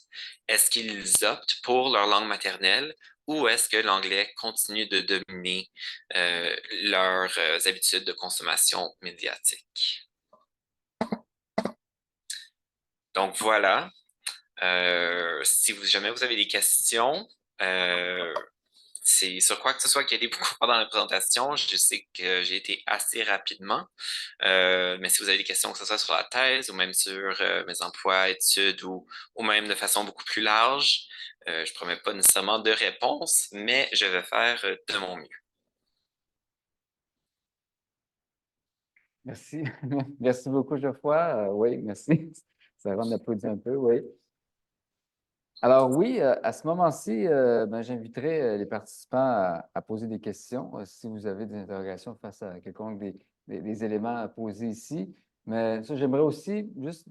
est-ce qu'ils optent pour leur langue maternelle ou est-ce que l'anglais continue de dominer leurs habitudes de consommation médiatique? Donc voilà. Si jamais vous avez des questions, c'est sur quoi que ce soit qui a été beaucoup pendant la présentation. Je sais que j'ai été assez rapidement, mais si vous avez des questions, que ce soit sur la thèse ou même sur mes emplois, études ou même de façon beaucoup plus large, je ne promets pas nécessairement de réponse, mais je vais faire de mon mieux. Merci. Merci beaucoup, Geoffroy. Oui, merci. Ça rend d'applaudir un peu, oui. Alors oui, à ce moment-ci, ben, j'inviterai les participants à poser des questions si vous avez des interrogations face à quelconque des éléments à poser ici. Mais ça, j'aimerais aussi juste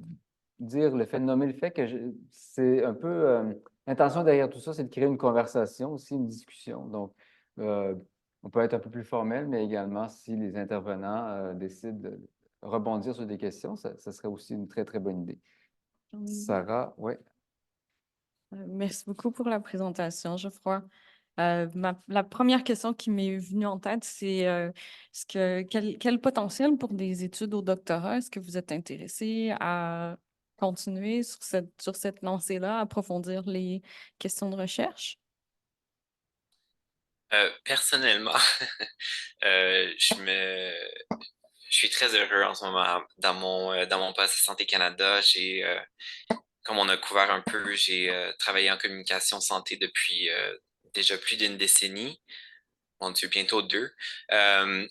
dire le fait de nommer le fait que c'est un peu l'intention derrière tout ça, c'est de créer une conversation aussi, une discussion. Donc, euh, on peut être un peu plus formel, mais également si les intervenants décident de rebondir sur des questions, ça serait aussi une très, très bonne idée. Sarah, oui. Merci beaucoup pour la présentation, Geoffroy. La première question qui m'est venue en tête, c'est quel potentiel pour des études au doctorat? Est-ce que vous êtes intéressé à continuer sur cette lancée-là, approfondir les questions de recherche? Personnellement, je suis très heureux en ce moment dans mon poste à Santé Canada. Comme on a couvert un peu, j'ai travaillé en communication santé depuis déjà plus d'une décennie. Mon Dieu, bientôt deux. Euh,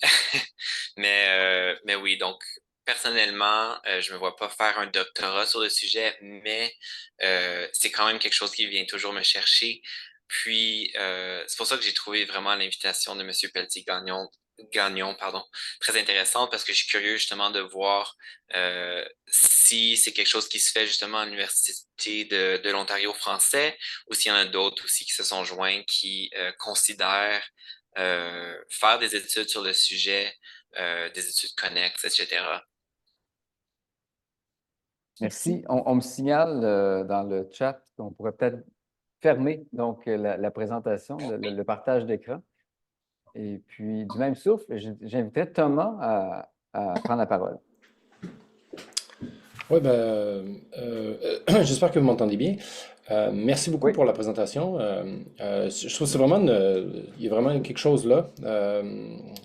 mais oui, donc personnellement, je me vois pas faire un doctorat sur le sujet, mais c'est quand même quelque chose qui vient toujours me chercher. Puis, c'est pour ça que j'ai trouvé vraiment l'invitation de Monsieur Gagnon, pardon, très intéressante parce que je suis curieux justement de voir si c'est quelque chose qui se fait justement à l'Université de l'Ontario français ou s'il y en a d'autres aussi qui se sont joints qui considèrent faire des études sur le sujet, des études connexes, etc. Merci. On me signale dans le chat qu'on pourrait peut-être fermer donc la présentation, le partage d'écran. Et puis, du même souffle, j'inviterai Thomas à prendre la parole. Oui, j'espère que vous m'entendez bien. Merci beaucoup Oui. pour la présentation. Je trouve que c'est vraiment il y a vraiment quelque chose là,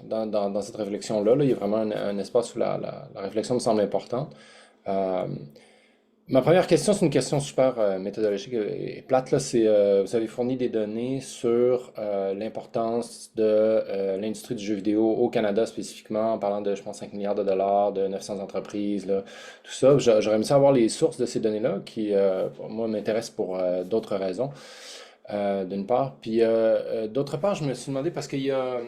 dans cette réflexion-là. Là. Il y a vraiment un espace où la réflexion me semble importante. Euh, Ma première question, c'est une question super méthodologique et plate, là. C'est, vous avez fourni des données sur l'importance de l'industrie du jeu vidéo au Canada spécifiquement, en parlant de, je pense, 5 milliards de dollars, de 900 entreprises, là, tout ça. J'aurais aimé savoir les sources de ces données-là, qui, pour moi, m'intéressent pour d'autres raisons, d'une part. Puis, d'autre part, je me suis demandé, parce qu'il y a...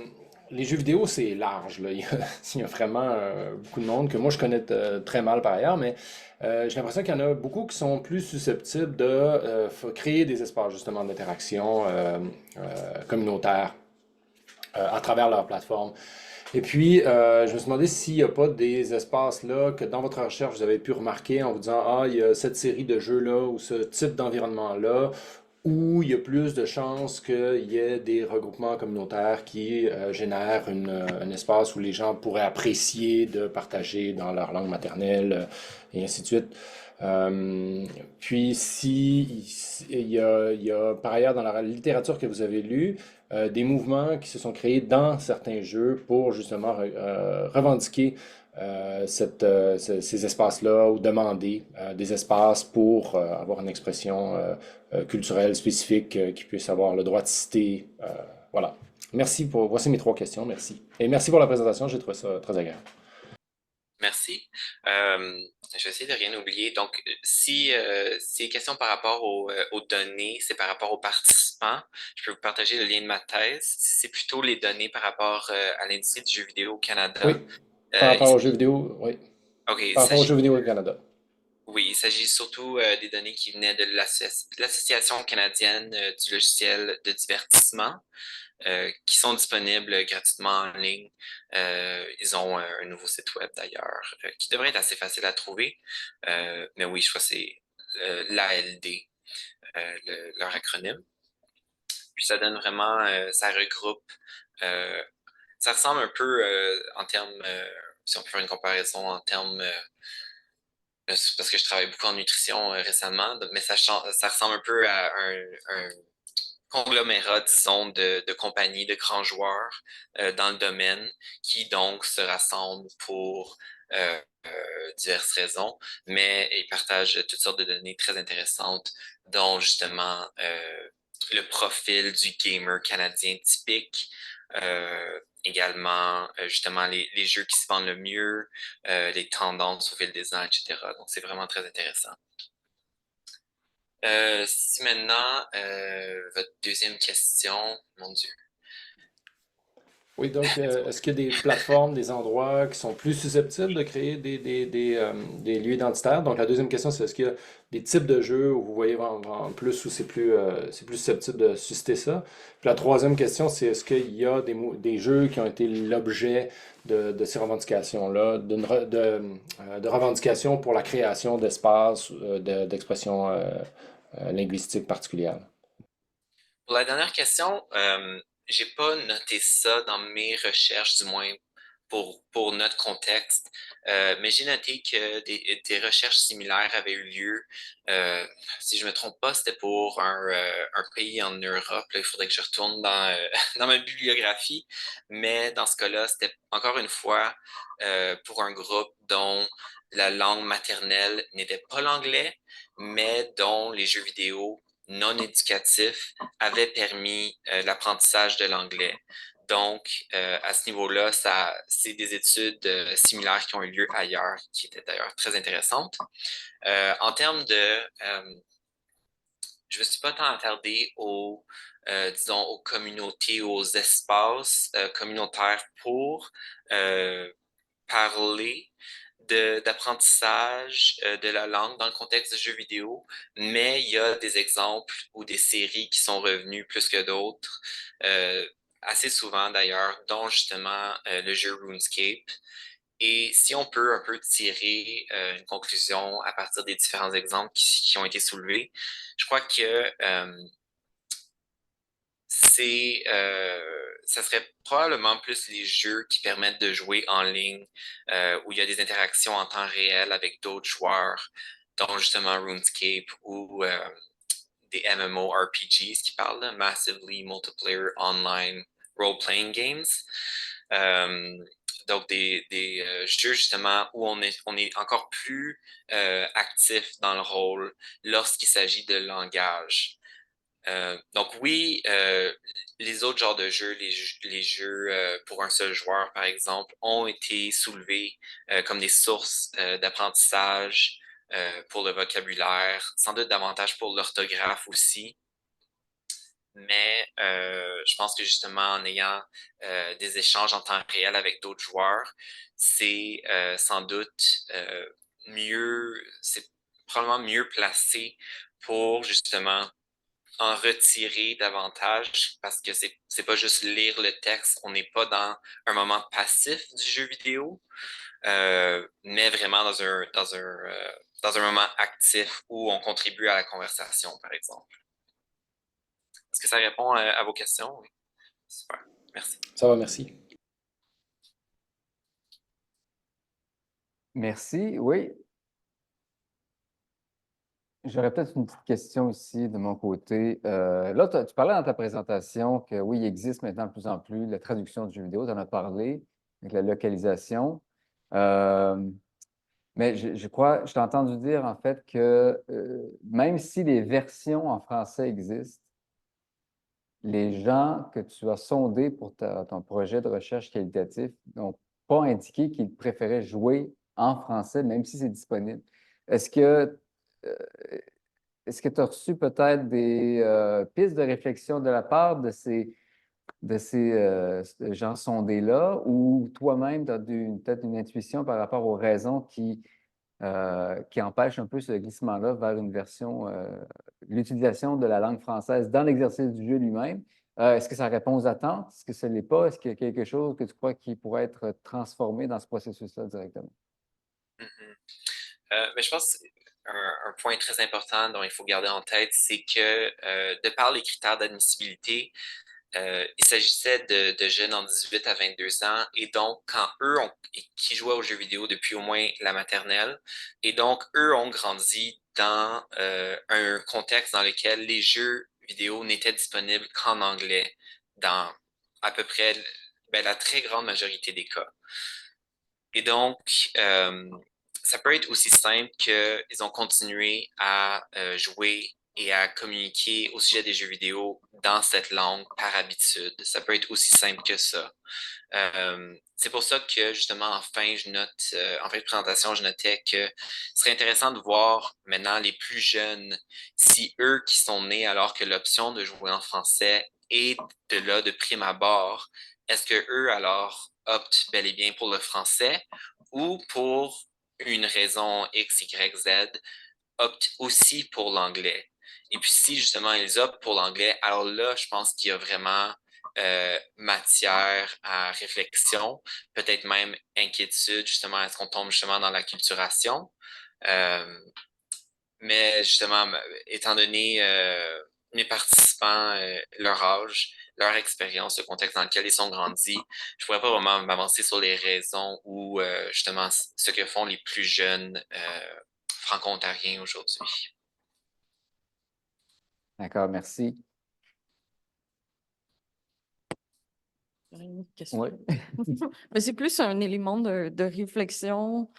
Les jeux vidéo, c'est large, là. Il y a vraiment beaucoup de monde que moi, je connais très mal par ailleurs, mais j'ai l'impression qu'il y en a beaucoup qui sont plus susceptibles de créer des espaces justement d'interaction communautaire à travers leur plateforme. Et puis, je me suis demandé s'il n'y a pas des espaces là que dans votre recherche vous avez pu remarquer en vous disant, ah, il y a cette série de jeux-là ou ce type d'environnement-là où il y a plus de chances qu'il y ait des regroupements communautaires qui génèrent un espace où les gens pourraient apprécier de partager dans leur langue maternelle et ainsi de suite. Puis si il y a par ailleurs dans la littérature que vous avez lue des mouvements qui se sont créés dans certains jeux pour justement revendiquer ces espaces-là ou demander des espaces pour avoir une expression culturelle spécifique qui puisse avoir le droit de citer. Voilà. Merci pour. Voici mes 3 questions. Merci. Et merci pour la présentation. J'ai trouvé ça très agréable. Merci. Je vais essayer de rien oublier. Donc, si les questions par rapport aux données, c'est par rapport aux participants, je peux vous partager le lien de ma thèse. Si c'est plutôt les données par rapport à l'industrie du jeu vidéo au Oui, Canada, par il rapport aux jeux s'agit, vidéo, oui. OK, il Par rapport aux jeux s'agit, vidéo au Canada. oui, il s'agit surtout des données qui venaient de l'Association canadienne du logiciel de divertissement. Qui sont disponibles gratuitement en ligne. Ils ont un nouveau site web d'ailleurs, qui devrait être assez facile à trouver. Mais oui, je crois que c'est l'ALD, leur acronyme. Puis ça donne vraiment, ça regroupe, euh, ça ressemble un peu en termes, si on peut faire une comparaison en termes, c'est parce que je travaille beaucoup en nutrition récemment, mais ça ressemble un peu à un conglomérat, disons, de compagnies, de grands joueurs dans le domaine qui donc se rassemblent pour diverses raisons, mais ils partagent toutes sortes de données très intéressantes, dont justement le profil du gamer canadien typique, également justement les jeux qui se vendent le mieux, les tendances au fil des ans, etc. Donc c'est vraiment très intéressant. Si maintenant, votre deuxième question, mon Dieu. Oui, donc, est-ce qu'il y a des plateformes, des endroits qui sont plus susceptibles de créer des lieux identitaires? Donc, la deuxième question, c'est est-ce qu'il y a des types de jeux où vous voyez en plus où c'est plus susceptible de susciter ça? Puis la troisième question, c'est est-ce qu'il y a des jeux qui ont été l'objet de ces revendications-là, de revendications pour la création d'espaces d'expression linguistique particulière? Pour la dernière question, j'ai pas noté ça dans mes recherches, du moins pour notre contexte, mais j'ai noté que des recherches similaires avaient eu lieu. Si je me trompe pas, c'était pour un pays en Europe. Là, il faudrait que je retourne dans ma bibliographie, mais dans ce cas-là, c'était encore une fois pour un groupe dont la langue maternelle n'était pas l'anglais, mais dont les jeux vidéo non éducatifs avaient permis l'apprentissage de l'anglais. Donc, à ce niveau-là, c'est des études similaires qui ont eu lieu ailleurs, qui étaient d'ailleurs très intéressantes. En termes je ne me suis pas tant attardé disons, aux communautés, aux espaces communautaires pour parler d'apprentissage de la langue dans le contexte de jeux vidéo, mais il y a des exemples ou des séries qui sont revenues plus que d'autres, assez souvent d'ailleurs, dont justement le jeu RuneScape. Et si on peut un peu tirer une conclusion à partir des différents exemples qui ont été soulevés, je crois que ça serait probablement plus les jeux qui permettent de jouer en ligne, où il y a des interactions en temps réel avec d'autres joueurs, dont justement RuneScape ou des MMORPGs qui parlent de Massively Multiplayer Online Role-Playing Games. Donc, des jeux justement où on est encore plus actif dans le rôle lorsqu'il s'agit de langage. Donc oui, les autres genres de jeux, les jeux pour un seul joueur, par exemple, ont été soulevés comme des sources d'apprentissage pour le vocabulaire, sans doute davantage pour l'orthographe aussi. Mais je pense que justement, en ayant des échanges en temps réel avec d'autres joueurs, c'est sans doute c'est probablement mieux placé pour justement en retirer davantage parce que c'est pas juste lire le texte, on n'est pas dans un moment passif du jeu vidéo, mais vraiment dans un moment actif où on contribue à la conversation, par exemple. Est-ce que ça répond à vos questions? Oui. Super, merci. Ça va, merci. Merci. Oui. J'aurais peut-être une petite question ici de mon côté. Là, tu parlais dans ta présentation que oui, il existe maintenant de plus en plus la traduction du jeu vidéo. Tu en as parlé avec la localisation. Mais je crois, je t'ai entendu dire en fait que même si les versions en français existent, les gens que tu as sondés pour ton projet de recherche qualitatif n'ont pas indiqué qu'ils préféraient jouer en français, même si c'est disponible. Est-ce que euh, est-ce que tu as reçu peut-être des pistes de réflexion de la part de ces gens sondés-là ou toi-même, tu as peut-être une intuition par rapport aux raisons qui empêchent un peu ce glissement-là vers une version, l'utilisation de la langue française dans l'exercice du jeu lui-même? Est-ce que ça répond aux attentes? Est-ce que ce n'est pas? Est-ce qu'il y a quelque chose que tu crois qui pourrait être transformé dans ce processus-là directement? Mhm. Mais je pense un point très important dont il faut garder en tête, c'est que de par les critères d'admissibilité, il s'agissait de jeunes en 18 à 22 ans et donc quand qui jouaient aux jeux vidéo depuis au moins la maternelle et donc eux ont grandi dans un contexte dans lequel les jeux vidéo n'étaient disponibles qu'en anglais dans à peu près la très grande majorité des cas. Et donc, ça peut être aussi simple qu'ils ont continué à jouer et à communiquer au sujet des jeux vidéo dans cette langue par habitude. Ça peut être aussi simple que ça. C'est pour ça que justement en fin de présentation, je notais que ce serait intéressant de voir maintenant les plus jeunes, si eux qui sont nés alors que l'option de jouer en français est de là de prime abord, est-ce que eux alors optent bel et bien pour le français ou pour une raison X, Y, Z, optent aussi pour l'anglais. Et puis si justement ils optent pour l'anglais, alors là, je pense qu'il y a vraiment matière à réflexion, peut-être même inquiétude, justement, est-ce qu'on tombe justement dans l'acculturation? Mais justement, étant donné mes participants, leur âge, leur expérience, le contexte dans lequel ils sont grandis, je pourrais pas vraiment m'avancer sur les raisons ou justement ce que font les plus jeunes franco-ontariens aujourd'hui. D'accord, merci. Une autre question. Oui. Mais c'est plus un élément de réflexion.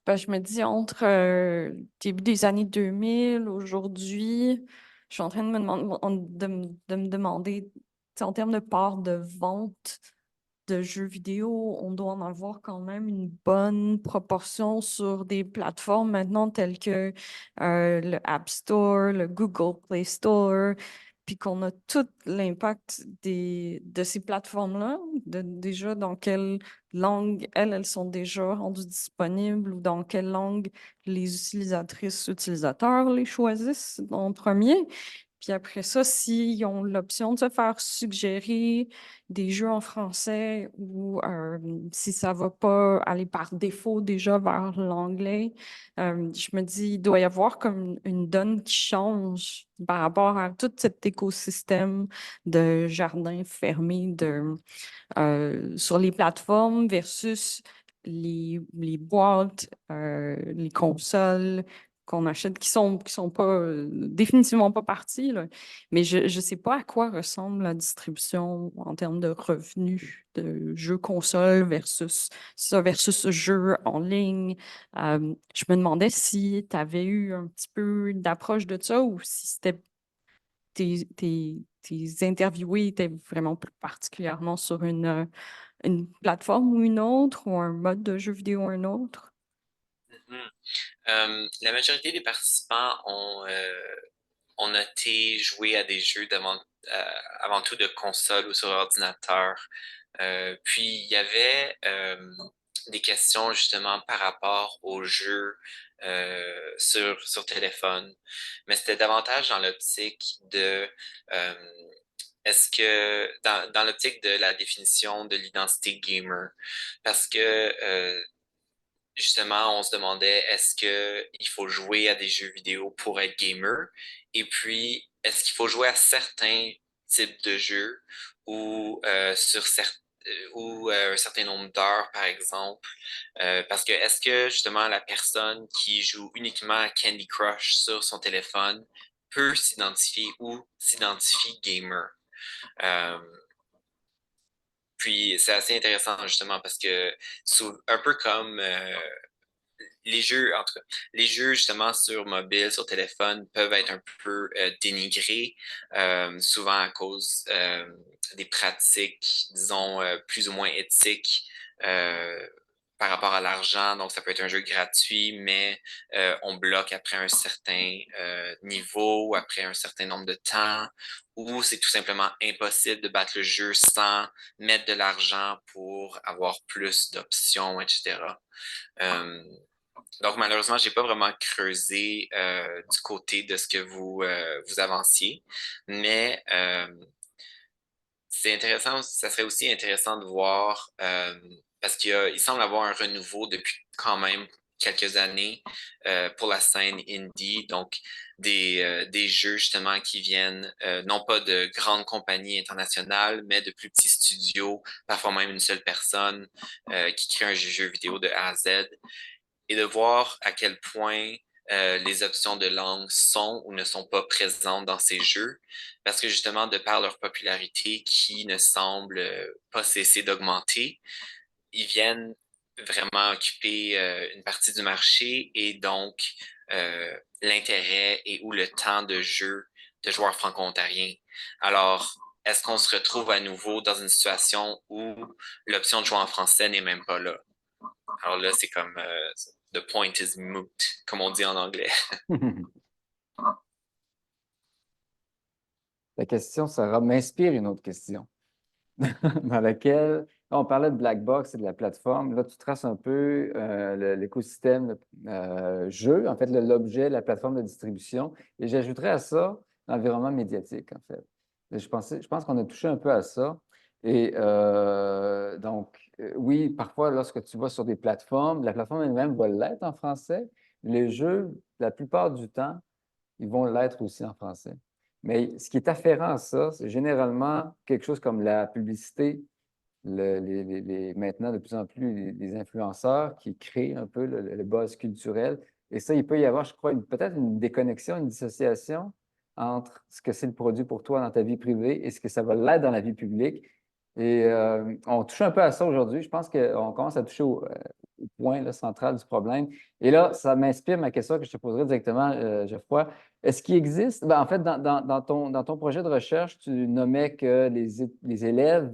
Ben, je me dis, entre début des années 2000, aujourd'hui, je suis en train de me demander, tu sais, en termes de part de vente de jeux vidéo, on doit en avoir quand même une bonne proportion sur des plateformes maintenant telles que le App Store, le Google Play Store, puis qu'on a tout l'impact de ces plateformes-là, déjà dans quelle langue elles sont déjà rendues disponibles ou dans quelle langue les utilisatrices, utilisateurs les choisissent en premier. Puis après ça, s'ils ont l'option de se faire suggérer des jeux en français ou si ça va pas aller par défaut déjà vers l'anglais, je me dis, il doit y avoir comme une donne qui change par rapport à tout cet écosystème de jardins fermés sur les plateformes versus les boîtes, les consoles qu'on achète qui sont pas définitivement pas parties, là. Mais je ne sais pas à quoi ressemble la distribution en termes de revenus de jeux console versus jeux en ligne. Je me demandais si tu avais eu un petit peu d'approche de ça ou si c'était tes interviewés étaient vraiment plus particulièrement sur une plateforme ou une autre ou un mode de jeu vidéo ou un autre. Mhm. La majorité des participants ont noté jouer à des jeux avant tout de console ou sur ordinateur. Puis il y avait des questions justement par rapport aux jeux sur téléphone, mais c'était davantage dans l'optique de euh, est-ce que dans l'optique de la définition de l'identité gamer, parce que justement, on se demandait est-ce que il faut jouer à des jeux vidéo pour être gamer? Et puis, est-ce qu'il faut jouer à certains types de jeux ou un certain nombre d'heures, par exemple? Parce que est-ce que justement la personne qui joue uniquement à Candy Crush sur son téléphone peut s'identifier ou s'identifie gamer? Euh, Puis c'est assez intéressant justement parce que un peu comme les jeux, en tout cas, les jeux justement sur mobile, sur téléphone peuvent être un peu dénigrés, souvent à cause des pratiques, disons, plus ou moins éthiques par rapport à l'argent. Donc, ça peut être un jeu gratuit, mais on bloque après un certain niveau, après un certain nombre de temps, ou c'est tout simplement impossible de battre le jeu sans mettre de l'argent pour avoir plus d'options, etc. Euh, donc, malheureusement, j'ai pas vraiment creusé du côté de ce que vous avanciez, mais c'est intéressant, ça serait aussi intéressant de voir, parce il semble avoir un renouveau depuis quand même quelques années pour la scène indie, donc des jeux justement qui viennent non pas de grandes compagnies internationales, mais de plus petits studios, parfois même une seule personne qui crée un jeu vidéo de A à Z et de voir à quel point les options de langue sont ou ne sont pas présentes dans ces jeux, parce que justement, de par leur popularité qui ne semble pas cesser d'augmenter, ils viennent vraiment occuper une partie du marché et donc l'intérêt et ou le temps de jeu de joueurs franco-ontariens. Alors, est-ce qu'on se retrouve à nouveau dans une situation où l'option de jouer en français n'est même pas là? Alors là, c'est comme the point is moot, comme on dit en anglais. La question, ça m'inspire une autre question, dans laquelle là, on parlait de Black Box et de la plateforme. Là, tu traces un peu l'écosystème jeu, en fait, l'objet, la plateforme de distribution. Et j'ajouterais à ça l'environnement médiatique, en fait. Je pense qu'on a touché un peu à ça. Et donc, oui, parfois, lorsque tu vas sur des plateformes, la plateforme elle-même va l'être en français. Les jeux, la plupart du temps, ils vont l'être aussi en français. Mais ce qui est afférent à ça, c'est généralement quelque chose comme la publicité, maintenant de plus en plus les influenceurs qui créent un peu le buzz culturel. Et ça, il peut y avoir, je crois, peut-être une déconnexion, une dissociation entre ce que c'est le produit pour toi dans ta vie privée et ce que ça va l'être dans la vie publique. Et on touche un peu à ça aujourd'hui. Je pense qu'on commence à toucher au point là, central du problème. Et là, ça m'inspire ma question que je te poserai directement, Geoffroy. Est-ce qu'il existe, en fait, dans ton projet de recherche, tu nommais que les élèves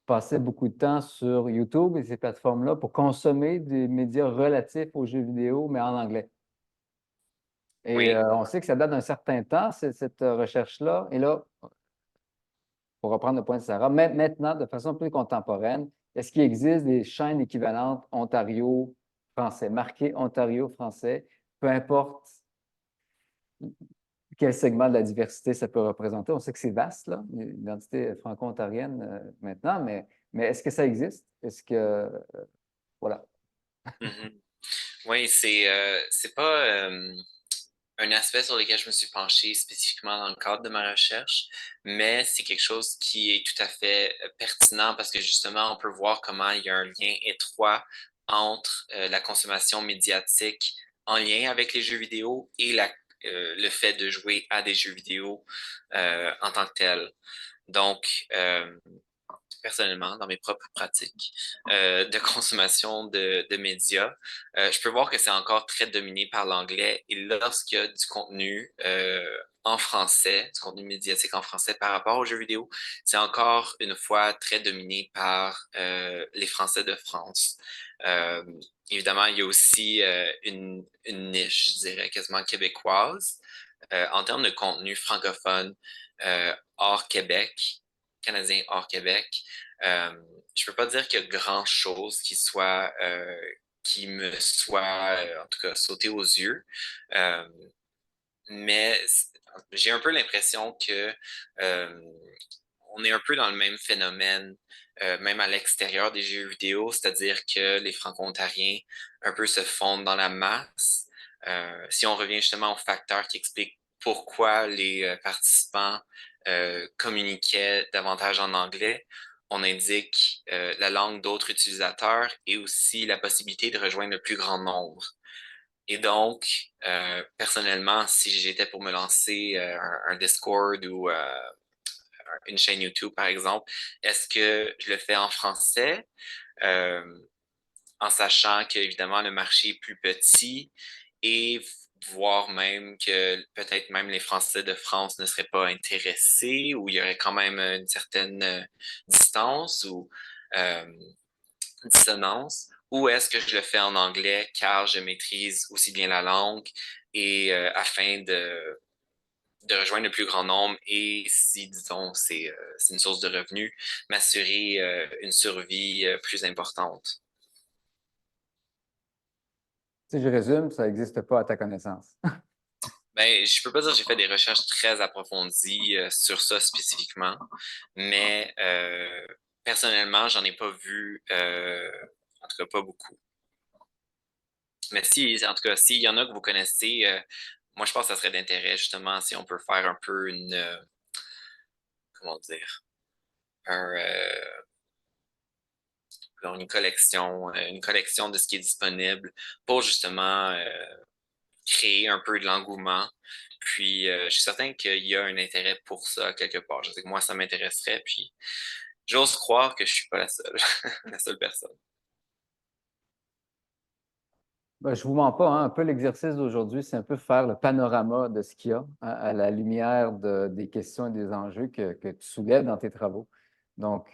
passaient beaucoup de temps sur YouTube et ces plateformes-là pour consommer des médias relatifs aux jeux vidéo, mais en anglais. Et Oui. on sait que ça date d'un certain temps, cette recherche-là. Et là, pour reprendre le point de Sarah, maintenant, de façon plus contemporaine, est-ce qu'il existe des chaînes équivalentes Ontario-français, marquées Ontario-français, peu importe quel segment de la diversité ça peut représenter. On sait que c'est vaste, là, l'identité franco-ontarienne maintenant, mais est-ce que ça existe? Est-ce que... voilà. Mhm. Oui, c'est pas un aspect sur lequel je me suis penché spécifiquement dans le cadre de ma recherche, mais c'est quelque chose qui est tout à fait pertinent parce que justement, on peut voir comment il y a un lien étroit entre la consommation médiatique en lien avec les jeux vidéo et le fait de jouer à des jeux vidéo en tant que tel. Donc, personnellement, dans mes propres pratiques de consommation de médias, je peux voir que c'est encore très dominé par l'anglais. Et lorsqu'il y a du contenu en français, du contenu médiatique en français par rapport aux jeux vidéo, c'est encore une fois très dominé par les Français de France. Euh, Évidemment, il y a aussi une niche, je dirais, quasiment québécoise en termes de contenu francophone hors Québec, canadien hors Québec. Euh, je peux pas dire qu'il y a grand-chose qui me soit, en tout cas, sauté aux yeux. Euh, mais j'ai un peu l'impression que euh, on est un peu dans le même phénomène, même à l'extérieur des jeux vidéo, c'est-à-dire que les Franco-Ontariens un peu se fondent dans la masse. Si on revient justement au facteur qui explique pourquoi les participants communiquaient davantage en anglais, on indique la langue d'autres utilisateurs et aussi la possibilité de rejoindre le plus grand nombre. Et donc, personnellement, si j'étais pour me lancer un Discord ou une chaîne YouTube, par exemple, est-ce que je le fais en français, euh, en sachant qu'évidemment le marché est plus petit et voire même que peut-être même les Français de France ne seraient pas intéressés ou il y aurait quand même une certaine distance ou euh, dissonance, ou est-ce que je le fais en anglais car je maîtrise aussi bien la langue et afin de rejoindre le plus grand nombre et si, disons, c'est une source de revenus, m'assurer une survie plus importante. Si je résume, ça n'existe pas à ta connaissance. Ben, je peux pas dire que j'ai fait des recherches très approfondies sur ça spécifiquement, mais personnellement, j'en ai pas vu, en tout cas pas beaucoup. Mais si, en tout cas, s'il y en a que vous connaissez, moi je pense que ça serait d'intérêt justement si on peut faire un peu comment dire, un, une collection de ce qui est disponible pour justement créer un peu de l'engouement. Puis, je suis certain qu'il y a un intérêt pour ça quelque part. Je sais que moi, ça m'intéresserait. Puis, j'ose croire que je suis pas la seule, la seule personne. Ben, je vous mens pas, hein, un peu l'exercice d'aujourd'hui, c'est un peu faire le panorama de ce qu'il y a à la lumière des questions et des enjeux que tu soulèves dans tes travaux. Donc,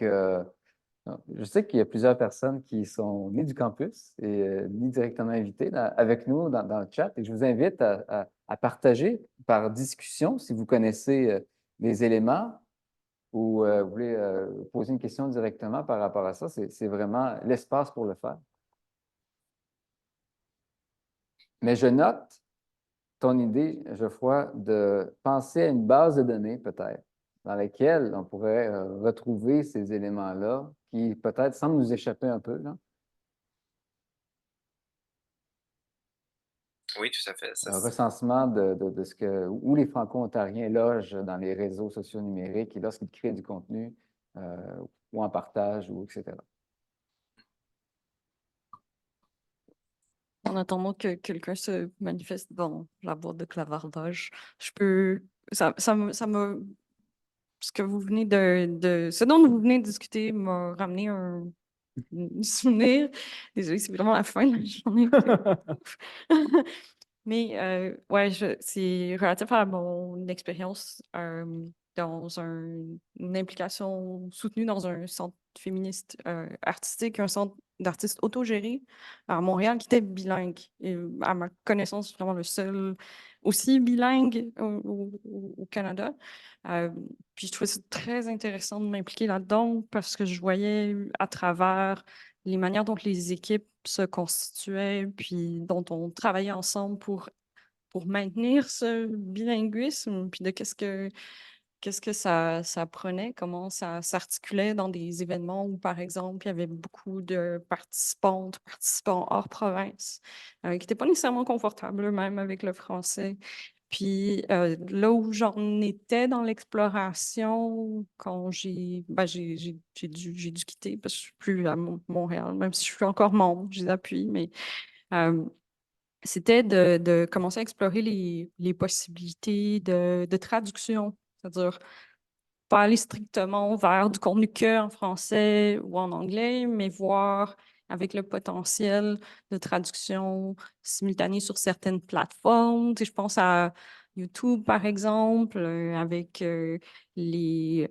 je sais qu'il y a plusieurs personnes qui sont nées du campus et ni directement invitées avec nous dans le chat. Et je vous invite à partager par discussion si vous connaissez les éléments ou vous voulez poser une question directement par rapport à ça. C'est vraiment l'espace pour le faire. Mais je note ton idée, Geoffroy, de penser à une base de données peut-être dans laquelle on pourrait retrouver ces éléments-là qui peut-être semblent nous échapper un peu, là. Oui, tout à fait. Ça, Un recensement de ce que, où les Franco-Ontariens logent dans les réseaux sociaux numériques et lorsqu'ils créent du contenu ou en partage ou etc. En attendant que quelqu'un se manifeste dans la boîte de clavardage, je peux. Ça me. Ce que vous venez ce dont vous venez de discuter m'a ramené un souvenir. Désolée, c'est vraiment la fin de la journée. Mais ouais, c'est relatif à mon expérience dans une implication soutenue dans un centre féministe artistique, un centre d'artistes autogérés à Montréal qui était bilingue. Et à ma connaissance, vraiment le seul aussi bilingue au Canada. Euh, Puis je trouvais ça très intéressant de m'impliquer là-dedans parce que je voyais à travers les manières dont les équipes se constituaient, puis dont on travaillait ensemble pour pour maintenir ce bilinguisme, puis de qu'est-ce que ça prenait, comment ça s'articulait dans des événements où, par exemple, il y avait beaucoup de participants hors province, qui n'étaient pas nécessairement confortables eux-mêmes avec le français. Puis là où j'en étais dans l'exploration, quand j'ai dû quitter parce que je suis plus à Montréal, même si je suis encore membre, je les appuie, mais euh, c'était de commencer à explorer les possibilités de traduction. C'est-à-dire pas aller strictement vers du contenu que en français ou en anglais, mais voir avec le potentiel de traduction simultanée sur certaines plateformes. Tu sais, je pense à YouTube, par exemple, avec les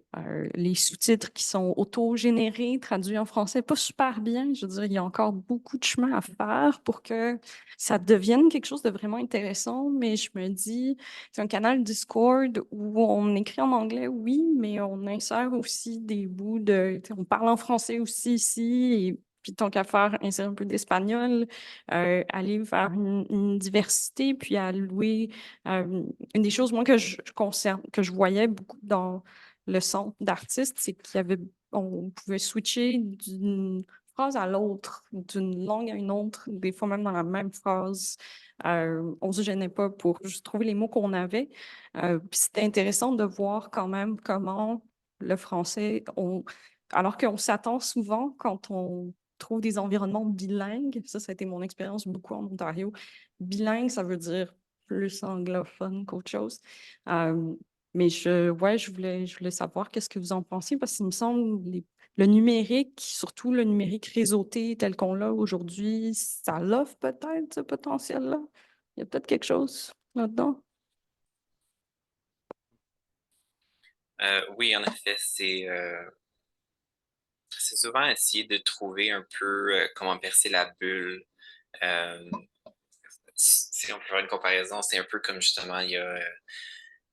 sous-titres qui sont auto-générés, traduits en français, pas super bien. Je veux dire, il y a encore beaucoup de chemin à faire pour que ça devienne quelque chose de vraiment intéressant, mais je me dis, c'est un canal Discord où on écrit en anglais, oui, mais on insère aussi des bouts de... tu sais, on parle en français aussi ici, et puis tant qu'à faire, insérer un peu d'espagnol, aller vers une diversité, puis allouer... une des choses, moi, que je voyais beaucoup dans le centre d'artistes, c'est on pouvait switcher d'une phrase à l'autre, d'une langue à une autre, des fois même dans la même phrase. On se gênait pas pour juste trouver les mots qu'on avait. Puis c'était intéressant de voir quand même comment le français, alors qu'on s'attend souvent quand on trouve des environnements bilingues, ça a été mon expérience beaucoup en Ontario. Bilingue, ça veut dire plus anglophone qu'autre chose. Euh, mais ouais, je voulais savoir qu'est-ce que vous en pensez parce qu'il me semble le numérique, surtout le numérique réseauté tel qu'on l'a aujourd'hui, ça l'offre peut-être ce potentiel-là. Il y a peut-être quelque chose là-dedans. Oui, en effet, c'est souvent essayer de trouver un peu comment percer la bulle. Euh, si on peut faire une comparaison, c'est un peu comme justement, il y a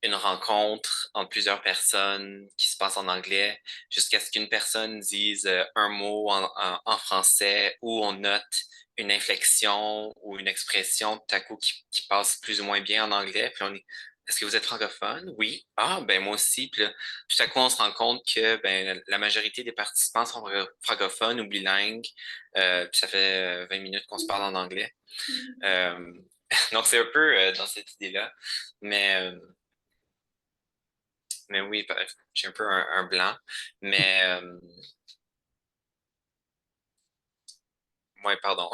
une rencontre entre plusieurs personnes qui se passe en anglais jusqu'à ce qu'une personne dise un mot en français ou on note une inflexion ou une expression tout à coup qui passe plus ou moins bien en anglais. Puis on est, est-ce que vous êtes francophone? Oui. Ah, ben moi aussi. Puis là, tout à coup, on se rend compte que ben, la majorité des participants sont francophones ou bilingues. Puis ça fait 20 minutes qu'on se parle en anglais. Euh, donc, c'est un peu dans cette idée-là. Mais, euh, mais oui, j'ai un peu un blanc. Mais, ouais, pardon,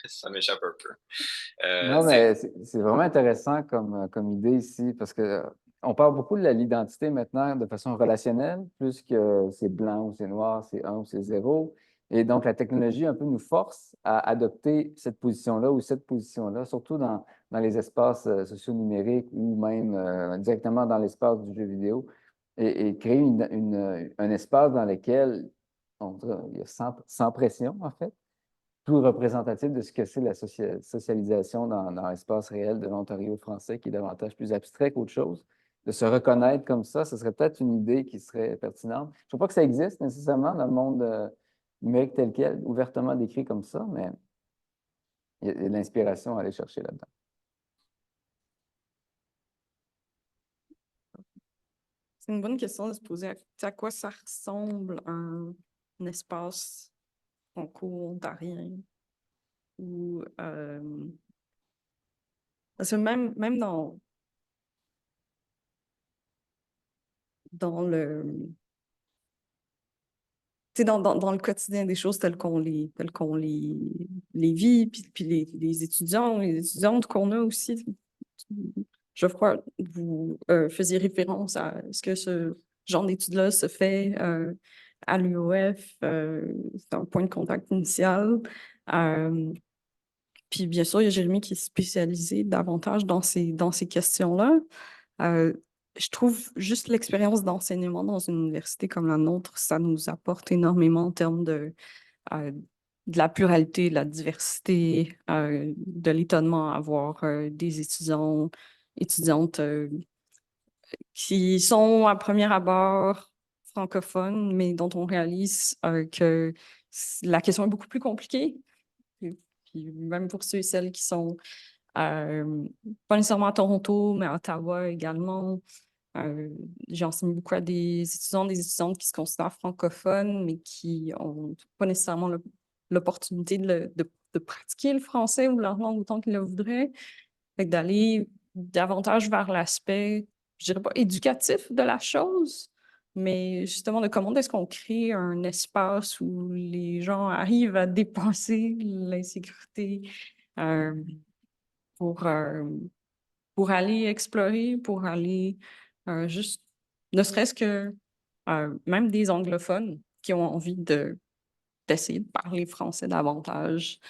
ça m'échappe un peu. Non, C'est, mais c'est vraiment intéressant comme idée ici, parce que on parle beaucoup de l'identité maintenant de façon relationnelle, plus que c'est blanc ou c'est noir, c'est un ou c'est zéro. Et donc, la technologie un peu nous force à adopter cette position-là ou cette position-là, surtout dans les espaces sociaux numériques ou même directement dans l'espace du jeu vidéo, et créer un espace dans lequel il y a sans pression, en fait plus représentatif de ce que c'est la socialisation dans l'espace réel de l'Ontario français, qui est davantage plus abstrait qu'autre chose. De se reconnaître comme ça, ce serait peut-être une idée qui serait pertinente. Je ne trouve pas que ça existe nécessairement dans le monde numérique tel quel, ouvertement décrit comme ça, mais il y a de l'inspiration à aller chercher là-dedans. C'est une bonne question de se poser à quoi ça ressemble un espace franco-ontarien ou parce que même dans le tu sais, dans le quotidien des choses telles qu'on les vit, puis les étudiants, les étudiantes qu'on a aussi. Je crois que vous faisiez référence à ce que ce genre d'études-là se fait à l'UOF. C'est un point de contact initial. Euh, Puis bien sûr, il y a Jérémy qui est spécialisé davantage dans ces questions-là. Euh, je trouve juste l'expérience d'enseignement dans une université comme la nôtre, ça nous apporte énormément en termes euh, de la pluralité, de la diversité, de l'étonnement à avoir des étudiantes qui sont à premier abord francophones, mais dont on réalise que la question est beaucoup plus compliquée. Puis même pour ceux et celles qui sont pas nécessairement à Toronto, mais à Ottawa également. J'ai enseigné beaucoup à des étudiants, des étudiantes qui se considèrent francophones, mais qui n'ont pas nécessairement l'opportunité de pratiquer le français ou leur langue autant qu'ils le voudraient. Fait que d'aller davantage vers l'aspect, je dirais pas éducatif de la chose, mais justement de comment est-ce qu'on crée un espace où les gens arrivent à dépasser l'insécurité euh, pour, euh, pour aller explorer, pour aller juste, ne serait-ce que même des anglophones qui ont envie d'essayer de parler français davantage.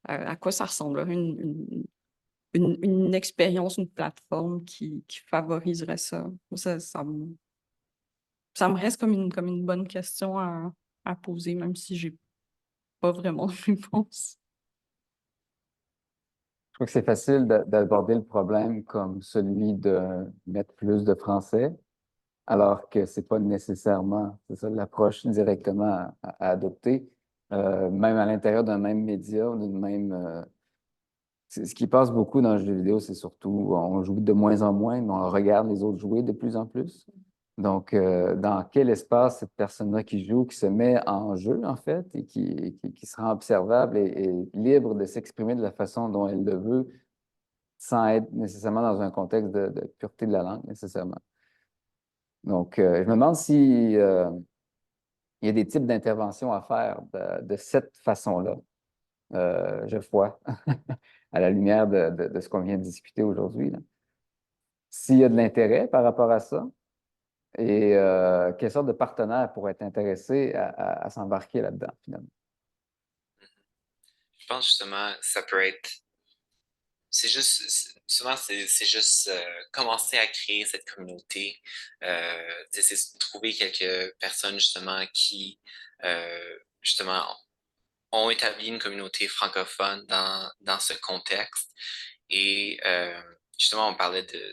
À quoi ça ressemblerait une expérience, une plateforme qui favoriserait ça? Ça me reste comme une bonne question à poser, même si j'ai pas vraiment de réponse. Je trouve que c'est facile d'aborder le problème comme celui de mettre plus de français, alors que c'est pas nécessairement, c'est ça, l'approche directement à adopter. Même à l'intérieur d'un même média, ou d'une même, ce qui passe beaucoup dans le jeu vidéo, c'est surtout, on joue de moins en moins, mais on regarde les autres jouer de plus en plus. Donc, dans quel espace cette personne-là qui joue, qui se met en jeu, en fait, et qui se rend observable et libre de s'exprimer de la façon dont elle le veut, sans être nécessairement dans un contexte de pureté de la langue, nécessairement. Donc, je me demande si il y a des types d'interventions à faire de cette façon-là, je vois, à la lumière de ce qu'on vient de discuter aujourd'hui, là. S'il y a de l'intérêt par rapport à ça, et quelle sorte de partenaire pourrait être intéressé à s'embarquer là-dedans, finalement. Je pense justement, ça peut être. Souvent, c'est juste commencer à créer cette communauté. C'est trouver quelques personnes justement qui, justement, ont établi une communauté francophone dans ce contexte. Et justement, on parlait de,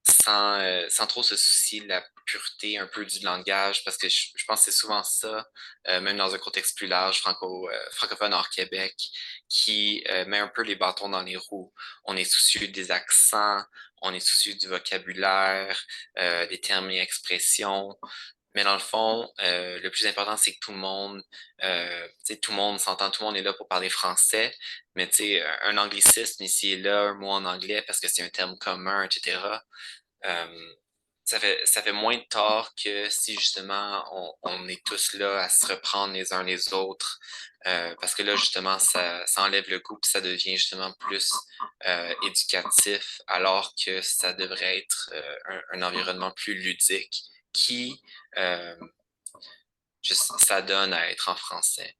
sans trop se soucier de la pureté un peu du langage, parce que je pense que c'est souvent ça, même dans un contexte plus large, francophone hors Québec, qui met un peu les bâtons dans les roues. On est soucieux des accents, on est soucieux du vocabulaire, des termes et expressions. Mais dans le fond, le plus important, c'est que tout le monde s'entend, tout le monde est là pour parler français, mais tu sais, un anglicisme ici et là, un mot en anglais parce que c'est un terme commun, etc. Euh, ça fait moins de tort que si justement on est tous là à se reprendre les uns les autres, parce que là justement ça enlève le goût puis ça devient justement plus éducatif, alors que ça devrait être un environnement plus ludique qui euh, ça donne à être en français.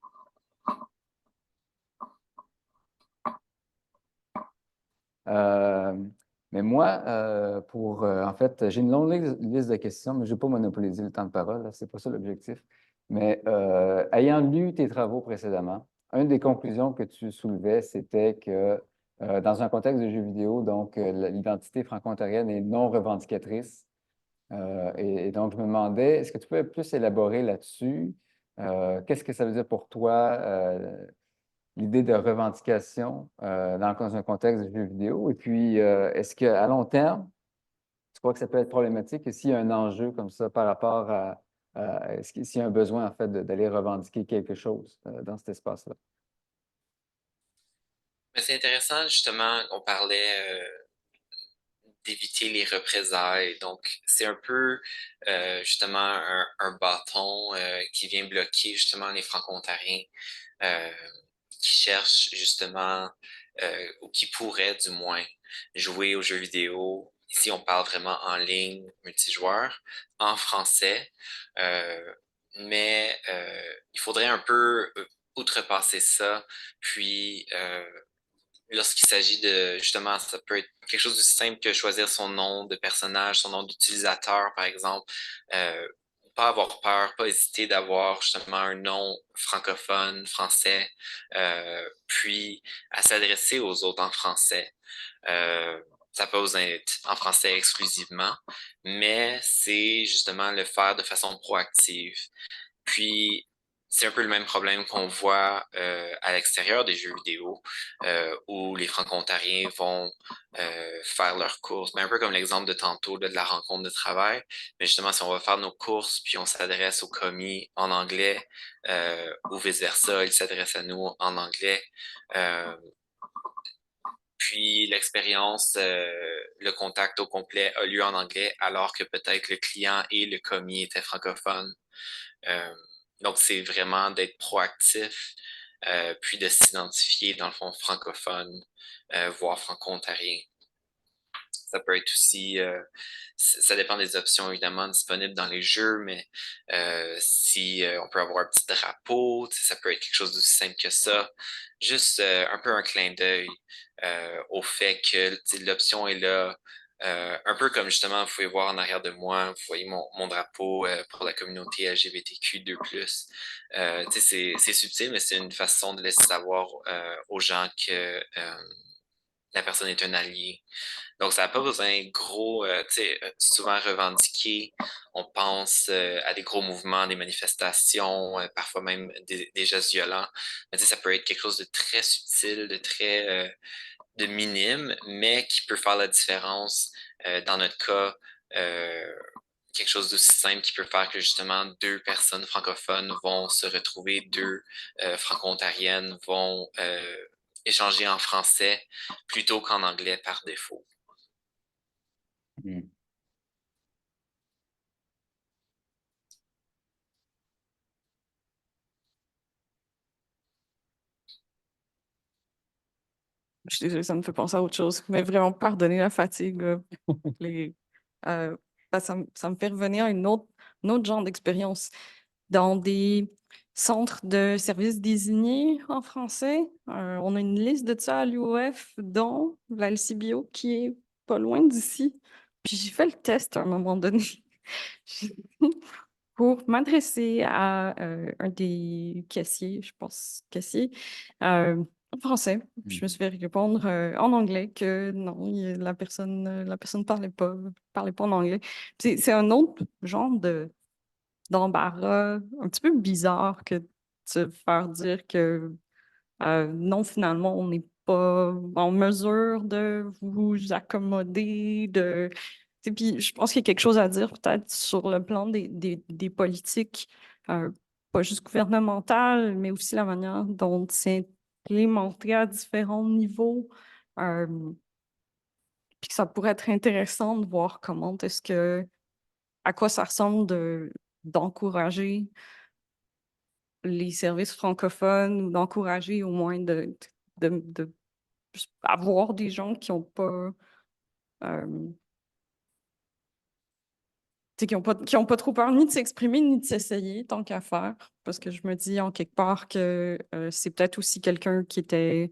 Euh, mais moi, en fait, j'ai une longue liste de questions, mais je ne vais pas monopoliser le temps de parole, là, c'est pas ça l'objectif. Mais ayant lu tes travaux précédemment, une des conclusions que tu soulevais, c'était que dans un contexte de jeux vidéo, donc l'identité franco-ontarienne est non revendicatrice. Et donc, je me demandais, est-ce que tu peux plus élaborer là-dessus? Qu'est-ce que ça veut dire pour toi, l'idée de revendication dans un contexte de jeu vidéo? Et puis, est-ce qu'à long terme, tu crois que ça peut être problématique s'il y a un enjeu comme ça par rapport s'il y a un besoin, en fait, d'aller revendiquer quelque chose dans cet espace-là? Mais c'est intéressant, justement, on parlait d'éviter les représailles. Donc, c'est un peu justement un bâton qui vient bloquer justement les Franco-Ontariens euh, qui cherchent justement, ou qui pourraient du moins, jouer aux jeux vidéo. Ici, on parle vraiment en ligne, multijoueur, en français. Euh, mais il faudrait un peu outrepasser ça, puis lorsqu'il s'agit de, justement, ça peut être quelque chose de simple que choisir son nom de personnage, son nom d'utilisateur, par exemple. Euh, pas avoir peur, pas hésiter d'avoir justement un nom francophone, français, puis à s'adresser aux autres en français. Euh, ça peut être en français exclusivement, mais c'est justement le faire de façon proactive. Puis, c'est un peu le même problème qu'on voit à l'extérieur des jeux vidéo, où les franco-ontariens vont faire leurs courses. Mais un peu comme l'exemple de tantôt là, de la rencontre de travail. Mais justement, si on va faire nos courses, puis on s'adresse aux commis en anglais, ou vice-versa, ils s'adressent à nous en anglais. Puis l'expérience, le contact au complet a lieu en anglais, alors que peut-être le client et le commis étaient francophones. Euh, donc, c'est vraiment d'être proactif, puis de s'identifier dans le fond francophone, voire franco-ontarien. Ça peut être aussi, ça dépend des options évidemment disponibles dans les jeux, mais si on peut avoir un petit drapeau, ça peut être quelque chose d'aussi simple que ça. Juste un peu un clin d'œil au fait que l'option est là. Un peu comme justement, vous pouvez voir en arrière de moi, vous voyez mon drapeau pour la communauté LGBTQ2+. C'est subtil, mais c'est une façon de laisser savoir aux gens que la personne est un allié. Donc, ça n'a pas besoin gros, tu sais, souvent revendiqué. On pense à des gros mouvements, des manifestations, parfois même des gestes violents. Mais tu sais, ça peut être quelque chose de très subtil, de très de minime, mais qui peut faire la différence. Dans notre cas, quelque chose d'aussi simple qui peut faire que justement deux personnes francophones vont se retrouver, deux franco-ontariennes vont échanger en français plutôt qu'en anglais par défaut. Mhm. Je suis désolée, ça me fait penser à autre chose. Mais vraiment, pardonnez la fatigue, là. Les, ça me fait revenir à un autre genre d'expérience. Dans des centres de services désignés en français, on a une liste de ça à l'UOF, dont la LCBO, qui est pas loin d'ici. Puis j'ai fait le test à un moment donné pour m'adresser à un des caissiers, je pense, caissier, en français. Puis je me suis fait répondre en anglais que non, la personne parlait pas en anglais. C'est un autre genre d'embarras un petit peu bizarre que de se faire dire que non, finalement, on n'est pas en mesure de vous accommoder, puis je pense qu'il y a quelque chose à dire peut-être sur le plan des politiques, euh, pas juste gouvernementales, mais aussi la manière dont c'est implémenté à différents niveaux. euh, Puis que ça pourrait être intéressant de voir comment est-ce que, à quoi ça ressemble d'encourager les services francophones ou d'encourager au moins de avoir des gens qui n'ont pas, euh, tu sais, qui ont pas trop peur ni de s'exprimer ni de s'essayer tant qu'à faire. Parce que je me dis en quelque part que c'est peut-être aussi quelqu'un qui était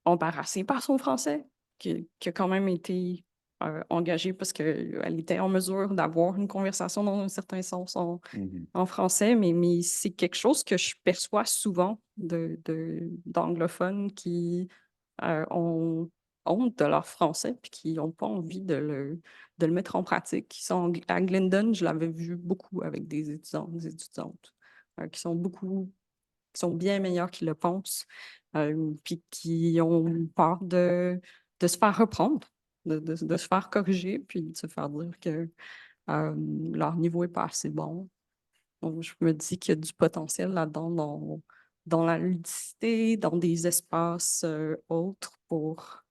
embarrassé par son français, qui a quand même été engagé parce qu'elle était en mesure d'avoir une conversation dans un certain sens Mhm. en français, mais c'est quelque chose que je perçois souvent d'anglophones qui ont honte de leur français puis qui n'ont pas envie de le mettre en pratique. À Glendon, je l'avais vu beaucoup avec des étudiants, des étudiantes qui sont bien meilleurs qu'ils le pensent, puis qui ont peur de se faire reprendre, de se faire corriger, puis de se faire dire que leur niveau n'est pas assez bon. Donc, je me dis qu'il y a du potentiel là-dedans dans la ludicité, dans des espaces autres pour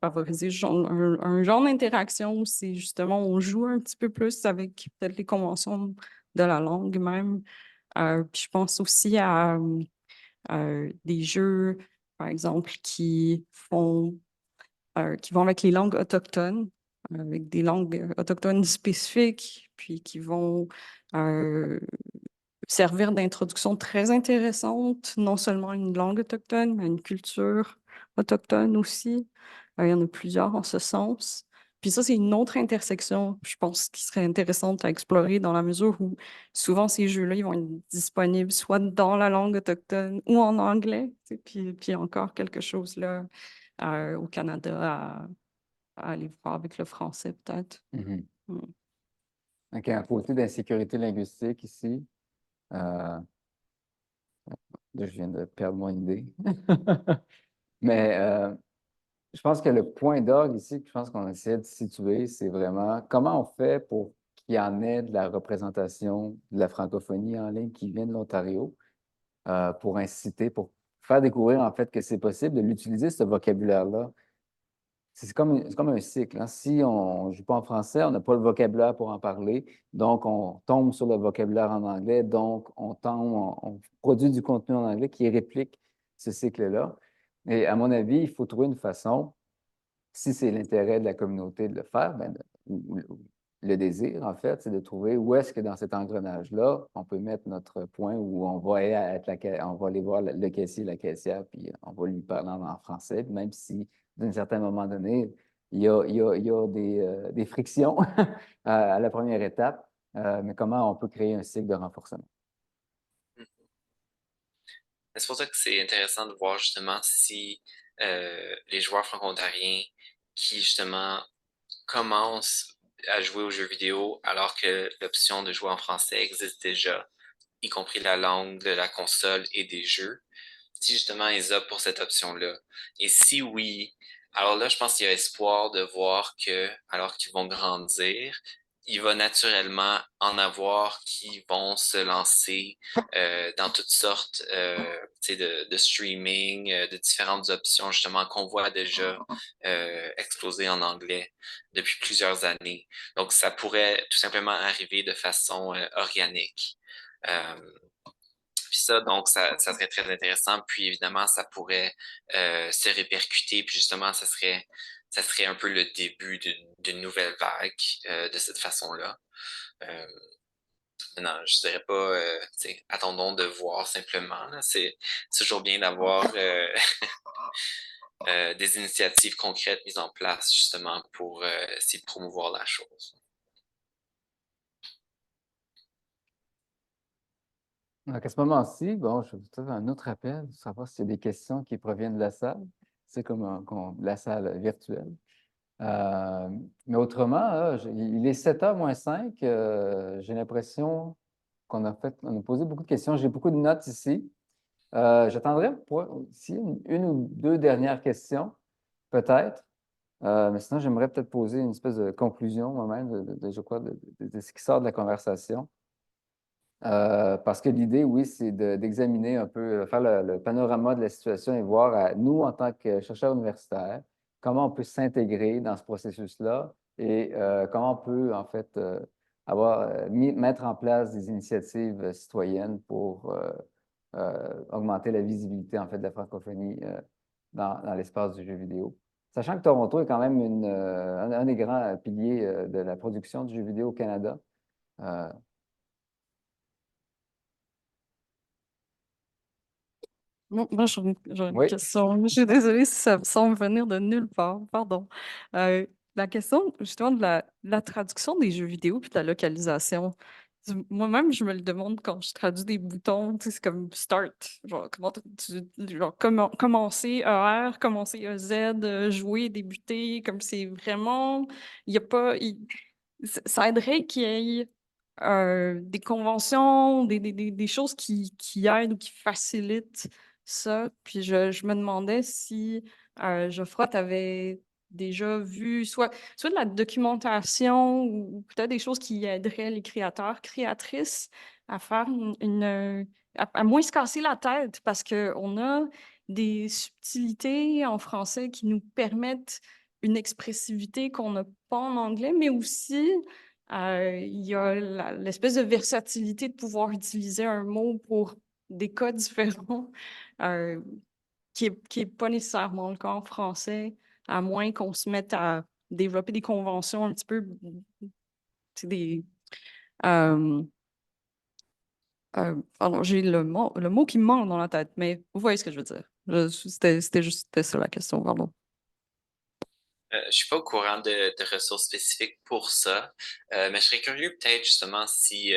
favoriser un genre d'interaction où c'est justement on joue un petit peu plus avec peut-être les conventions de la langue même. Puis je pense aussi à des jeux, par exemple, qui vont avec les langues autochtones, avec des langues autochtones spécifiques, puis qui vont euh, servir d'introduction très intéressante, non seulement à une langue autochtone, mais à une culture autochtone aussi. Il y en a plusieurs en ce sens. Puis ça, c'est une autre intersection, je pense, qui serait intéressante à explorer dans la mesure où souvent ces jeux-là, ils vont être disponibles soit dans la langue autochtone ou en anglais. Tu sais. Puis encore quelque chose là au Canada à aller voir avec le français, peut-être. Mhm. Mm. Donc, il y a un côté d'insécurité linguistique ici. Euh, Là, je viens de perdre mon idée. Mais je pense que le point d'orgue ici, que je pense qu'on essaie de situer, c'est vraiment comment on fait pour qu'il y en ait de la représentation de la francophonie en ligne qui vient de l'Ontario, pour inciter, pour faire découvrir en fait que c'est possible de l'utiliser, ce vocabulaire-là. C'est comme un cycle, hein. Si on ne joue pas en français, on n'a pas le vocabulaire pour en parler, donc on tombe sur le vocabulaire en anglais, donc on produit du contenu en anglais qui réplique ce cycle-là. Et à mon avis, il faut trouver une façon, si c'est l'intérêt de la communauté de le faire, ou le désir, en fait, c'est de trouver où est-ce que dans cet engrenage-là, on peut mettre notre point où on va on va aller voir le caissier, la caissière, puis on va lui parler en français, même si, d'un certain moment donné, il y a des frictions à la première étape, mais comment on peut créer un cycle de renforcement. C'est pour ça que c'est intéressant de voir justement si les joueurs franco-ontariens qui justement commencent à jouer aux jeux vidéo alors que l'option de jouer en français existe déjà, y compris la langue de la console et des jeux, si justement ils optent pour cette option-là. Et si oui, alors là, je pense qu'il y a espoir de voir que, alors qu'ils vont grandir, il va naturellement en avoir qui vont se lancer dans toutes sortes de streaming, de différentes options justement qu'on voit déjà exploser en anglais depuis plusieurs années. Donc, ça pourrait tout simplement arriver de façon organique. Euh, Puis ça, donc, ça serait très intéressant. Puis évidemment, ça pourrait se répercuter. Puis justement, ça serait un peu le début d'une nouvelle vague de cette façon-là. Euh, non, je dirais pas, attendons de voir simplement. Là. C'est toujours bien d'avoir des initiatives concrètes mises en place justement pour essayer de promouvoir la chose. Donc, à ce moment-ci, bon, je vais vous faire un autre appel, pour savoir s'il y a des questions qui proviennent de la salle. C'est comme la salle virtuelle. Mais autrement, là, il est 7h moins 5. J'ai l'impression on a posé beaucoup de questions. J'ai beaucoup de notes ici. J'attendrai ici une ou deux dernières questions, peut-être. Mais sinon, j'aimerais peut-être poser une espèce de conclusion moi-même je crois, de ce qui sort de la conversation. Parce que l'idée, oui, c'est d'examiner un peu, faire le panorama de la situation et voir, nous, en tant que chercheurs universitaires, comment on peut s'intégrer dans ce processus-là et comment on peut, en fait, mettre en place des initiatives citoyennes pour augmenter la visibilité, en fait, de la francophonie dans l'espace du jeu vidéo. Sachant que Toronto est quand même un des grands piliers de la production du jeu vidéo au Canada. Euh, Bon, moi, j'ai une oui. question. Je suis désolée si ça me semble venir de nulle part. Pardon. La question, justement, de la traduction des jeux vidéo puis de la localisation. Moi-même, je me le demande quand je traduis des boutons. Tu sais, c'est comme start. Genre, commencer ER, commencer EZ, jouer, débuter. Comme c'est vraiment. Il y a pas. Ça aiderait qu'il y ait des conventions, des choses qui aident ou qui facilitent ça. Puis je me demandais si Geoffroy, t'avais déjà vu soit de la documentation ou peut-être des choses qui aideraient les créateurs, créatrices à faire à moins se casser la tête parce qu'on a des subtilités en français qui nous permettent une expressivité qu'on n'a pas en anglais, mais aussi il y a l'espèce de versatilité de pouvoir utiliser un mot pour des cas différents, euh, qui est pas nécessairement le cas en français, à moins qu'on se mette à développer des conventions un petit peu, tu sais, euh, pardon, j'ai le mot qui me manque dans la tête, mais vous voyez ce que je veux dire. C'était ça la question, pardon. Je suis pas au courant de ressources spécifiques pour ça, mais je serais curieux peut-être justement si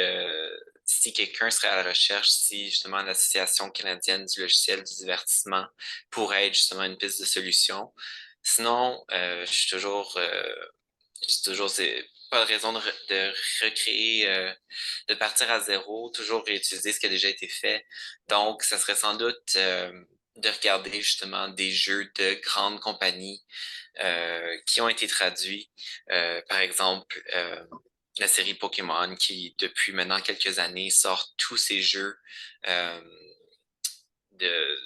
quelqu'un serait à la recherche, si justement l'Association canadienne du logiciel du divertissement pourrait être justement une piste de solution. Sinon, je suis toujours pas de raison de recréer, de partir à zéro, toujours réutiliser ce qui a déjà été fait. Donc, ça serait sans doute de regarder justement des jeux de grandes compagnies qui ont été traduits. Par exemple, la série Pokémon qui, depuis maintenant quelques années, sort tous ces jeux euh, de,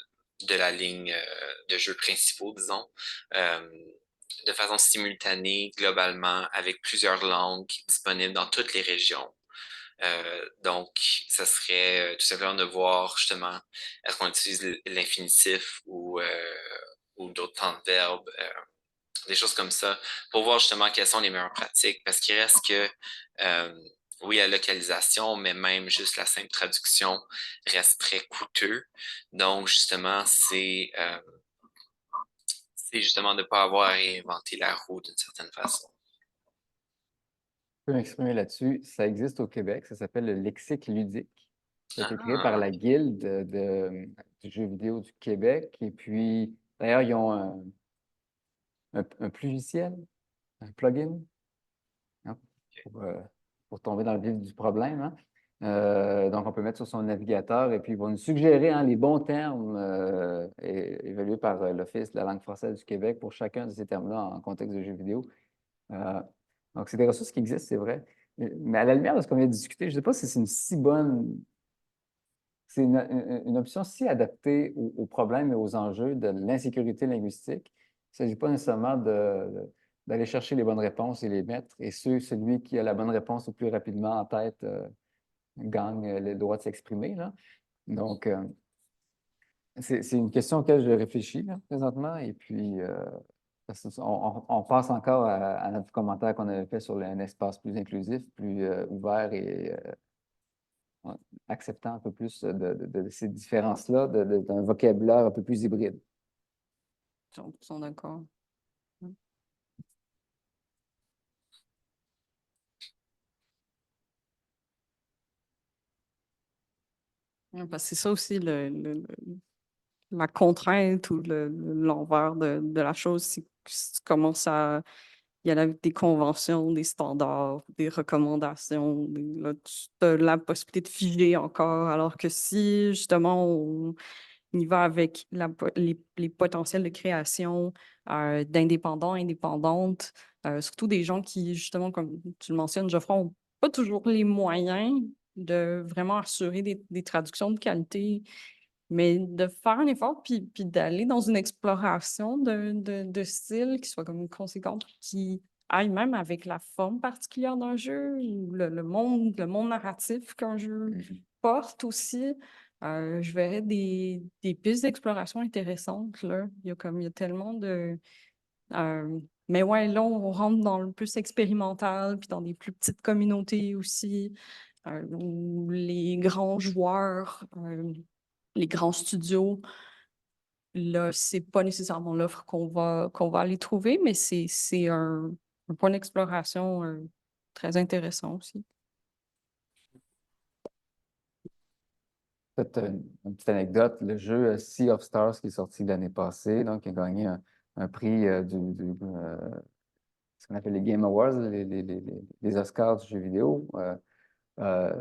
de la ligne de jeux principaux, disons, euh, de façon simultanée, globalement, avec plusieurs langues disponibles dans toutes les régions. Donc, ça serait tout simplement de voir justement est-ce qu'on utilise l'infinitif ou d'autres temps de verbe, des choses comme ça, pour voir justement quelles sont les meilleures pratiques, parce qu'il reste que euh, oui, la localisation, mais même juste la simple traduction reste très coûteux. Donc, justement, c'est justement de ne pas avoir à réinventer la roue d'une certaine façon. Je peux m'exprimer là-dessus. Ça existe au Québec, ça s'appelle le lexique ludique. Ça a été créé par Ah, la Guilde du jeu vidéo du Québec. Et puis, d'ailleurs, ils ont un logiciel, un plugin, hein, pour tomber dans le vif du problème, hein. Donc, on peut mettre sur son navigateur et puis ils vont nous suggérer, hein, les bons termes évalués par l'Office de la langue française du Québec pour chacun de ces termes-là en contexte de jeu vidéo. Euh, donc, c'est des ressources qui existent, c'est vrai. Mais à la lumière de ce qu'on vient de discuter, je ne sais pas si c'est une si bonne, c'est une option si adaptée aux problèmes et aux enjeux de l'insécurité linguistique. Il ne s'agit pas nécessairement d'aller chercher les bonnes réponses et les mettre. Et celui qui a la bonne réponse le plus rapidement en tête gagne le droit de s'exprimer, là. Donc, c'est une question auquel je réfléchis là, présentement. Et puis, parce on passe encore à notre commentaire qu'on avait fait sur un espace plus inclusif, plus ouvert et acceptant un peu plus de ces différences-là, d'un vocabulaire un peu plus hybride. 100% d'accord. Ouais, parce que c'est ça aussi la contrainte ou l'envers de la chose, c'est que tu commences à y aller avec des conventions, des standards, des recommandations. Là, tu as la possibilité de figer encore, alors que si justement on y va avec les potentiels de création d'indépendants, indépendantes, surtout des gens qui, justement, comme tu le mentionnes, Geoffroy, n'ont pas toujours les moyens de vraiment assurer des traductions de qualité, mais de faire un effort puis d'aller dans une exploration de style qui soit comme conséquente, qui aille même avec la forme particulière d'un jeu ou le monde narratif qu'un jeu porte aussi. Je verrais des pistes d'exploration intéressantes, là. Il y a tellement de... mais ouais, là, on rentre dans le plus expérimental, puis dans des plus petites communautés aussi, où les grands joueurs, les grands studios, là, c'est pas nécessairement l'offre qu'on va aller trouver, mais c'est un point d'exploration très intéressant aussi. Peut-être une petite anecdote, le jeu Sea of Stars qui est sorti l'année passée, donc qui a gagné un prix ce qu'on appelle les Game Awards, les Oscars du jeu vidéo, euh,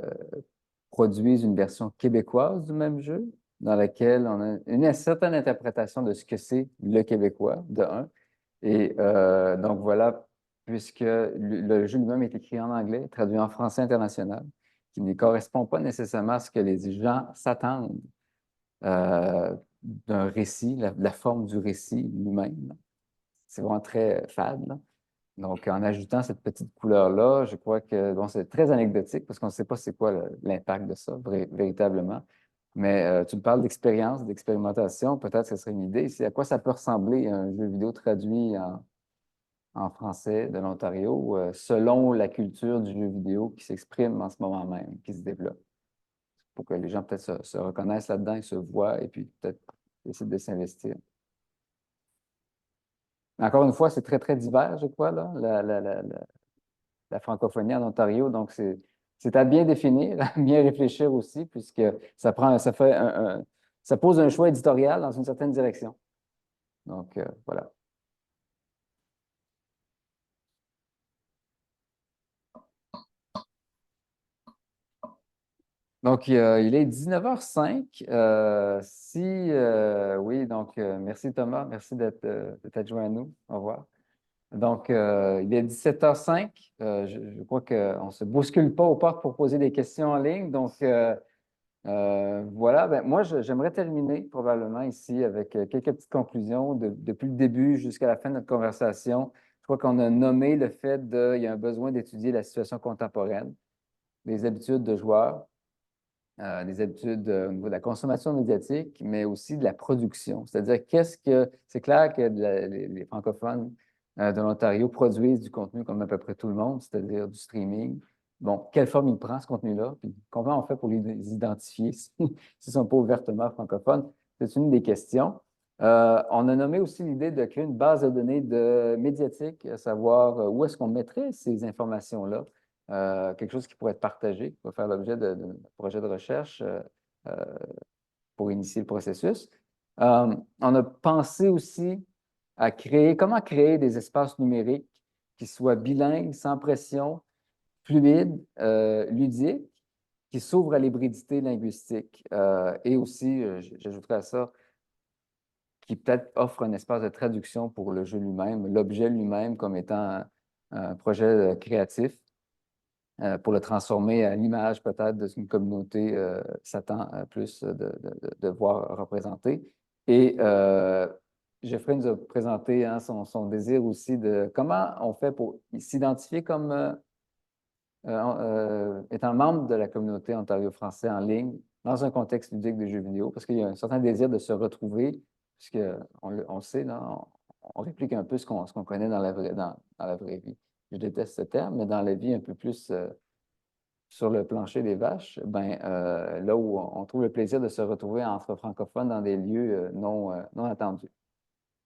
produisent une version québécoise du même jeu, dans laquelle on a une certaine interprétation de ce que c'est le québécois, de un. Et donc voilà, puisque le jeu lui-même est écrit en anglais, traduit en français international, qui ne correspond pas nécessairement à ce que les gens s'attendent d'un récit, la forme du récit lui-même. C'est vraiment très fade, là. Donc, en ajoutant cette petite couleur-là, je crois que bon, c'est très anecdotique parce qu'on ne sait pas c'est quoi l'impact de ça véritablement. Mais tu me parles d'expérience, d'expérimentation, peut-être que ce serait une idée. C'est à quoi ça peut ressembler un jeu vidéo traduit en français de l'Ontario selon la culture du jeu vidéo qui s'exprime en ce moment même, qui se développe. Pour que les gens peut-être se reconnaissent là-dedans et se voient et puis peut-être essayer de s'investir. Encore une fois, c'est très, très divers, je crois, là, la francophonie en Ontario. Donc, c'est à bien définir, à bien réfléchir aussi, puisque ça pose un choix éditorial dans une certaine direction. Donc, voilà. Donc, il est 19h05. Oui, donc, merci Thomas, merci de t'être joint à nous. Au revoir. Donc, il est 17h05. Je crois qu'on ne se bouscule pas aux portes pour poser des questions en ligne. Donc, voilà. Ben, moi, j'aimerais terminer probablement ici avec quelques petites conclusions depuis le début jusqu'à la fin de notre conversation. Je crois qu'on a nommé le fait qu'il y a un besoin d'étudier la situation contemporaine, les habitudes de joueurs, des habitudes au niveau de la consommation médiatique, mais aussi de la production. C'est-à-dire, c'est clair que les francophones de l'Ontario produisent du contenu comme à peu près tout le monde, c'est-à-dire du streaming. Bon, quelle forme il prend, ce contenu-là? Puis comment on fait pour les identifier s'ils ne sont pas ouvertement francophones? C'est une des questions. On a nommé aussi l'idée de créer une base de données médiatique, à savoir où est-ce qu'on mettrait ces informations-là. Quelque chose qui pourrait être partagé, qui pourrait faire l'objet de projets de recherche euh, pour initier le processus. On a pensé aussi à comment créer des espaces numériques qui soient bilingues, sans pression, fluides, ludiques, qui s'ouvrent à l'hybridité linguistique. Et aussi, j'ajouterais à ça, qui peut-être offre un espace de traduction pour le jeu lui-même, l'objet lui-même comme étant un projet créatif. Pour le transformer à l'image peut-être d'une communauté s'attend plus de voir représentée. Et Geoffrey nous a présenté son désir aussi de comment on fait pour s'identifier comme étant membre de la communauté ontario-français en ligne dans un contexte ludique de jeux vidéo, parce qu'il y a un certain désir de se retrouver, puisqu'on le sait, là, on réplique un peu ce qu'on connaît dans la vraie vie. Je déteste ce terme, mais dans la vie un peu plus sur le plancher des vaches, là où on trouve le plaisir de se retrouver entre francophones dans des lieux non attendus.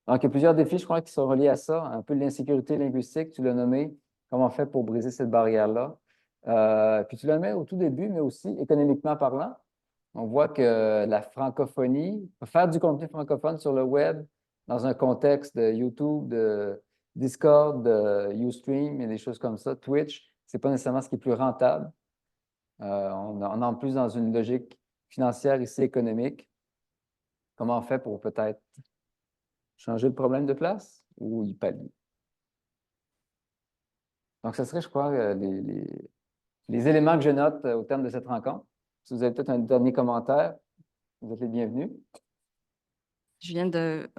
Donc, il y a plusieurs défis, je crois, qui sont reliés à ça. Un peu de l'insécurité linguistique, tu l'as nommé. Comment on fait pour briser cette barrière-là? Puis tu l'as nommé au tout début, mais aussi économiquement parlant. On voit que la francophonie, faire du contenu francophone sur le web dans un contexte de YouTube, de Discord, de Ustream et des choses comme ça, Twitch, c'est pas nécessairement ce qui est plus rentable. On est en plus dans une logique financière ici économique. Comment on fait pour peut-être changer le problème de place ou y pallier? Donc, ce serait, je crois, les éléments que je note au terme de cette rencontre. Si vous avez peut-être un dernier commentaire, vous êtes les bienvenus. Je viens de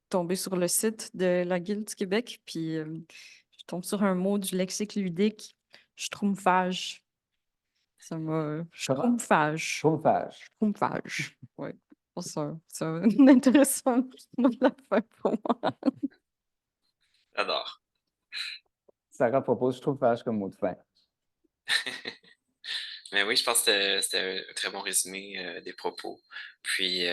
tomber sur le site de la Guilde du Québec, puis je tombe sur un mot du lexique ludique, schtroumpfage. Ça m'a... Comment? Schtroumpfage. Chronophage. Schtroumpfage. Oui. C'est un intéressant mot de la fin pour moi. J'adore. Sarah propose chronophage comme mot de fin. Mais oui, je pense que c'était un très bon résumé des propos. Puis,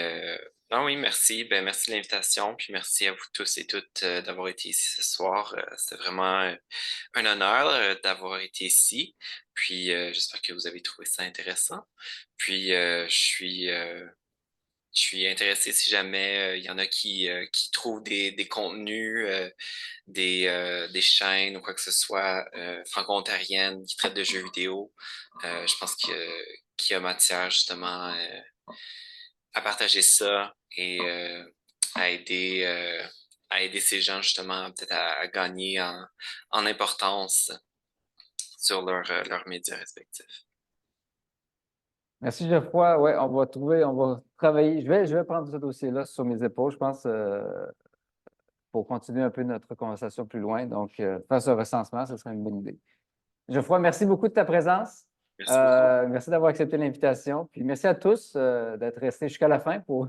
non, oui, merci. Ben, merci de l'invitation. Puis, merci à vous tous et toutes d'avoir été ici ce soir. C'était vraiment un honneur d'avoir été ici. Puis, j'espère que vous avez trouvé ça intéressant. Puis, je suis intéressé si jamais il y en a qui trouvent des contenus, des chaînes ou quoi que ce soit franco-ontariennes qui traitent de jeux vidéo. Je pense qu'il y a matière justement à partager ça et à aider, à aider ces gens justement peut-être à gagner en importance sur leurs médias respectifs. Merci, Geoffroy. Ouais, on va travailler. Je vais prendre ce dossier-là sur mes épaules, je pense, pour continuer un peu notre conversation plus loin. Donc, faire ce recensement, ce serait une bonne idée. Geoffroy, merci beaucoup de ta présence. Merci beaucoup. Merci d'avoir accepté l'invitation. Puis merci à tous d'être restés jusqu'à la fin pour,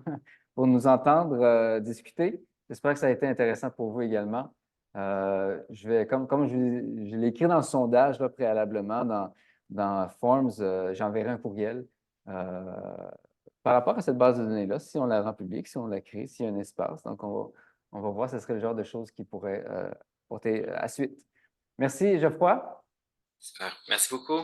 pour nous entendre discuter. J'espère que ça a été intéressant pour vous également. Comme je l'ai écrit dans le sondage là, préalablement, dans Forms, j'enverrai un courriel par rapport à cette base de données-là, si on la rend publique, si on la crée, s'il y a un espace. Donc, on va voir, ce serait le genre de choses qui pourraient porter à suite. Merci, Geoffroy. Super. Merci beaucoup.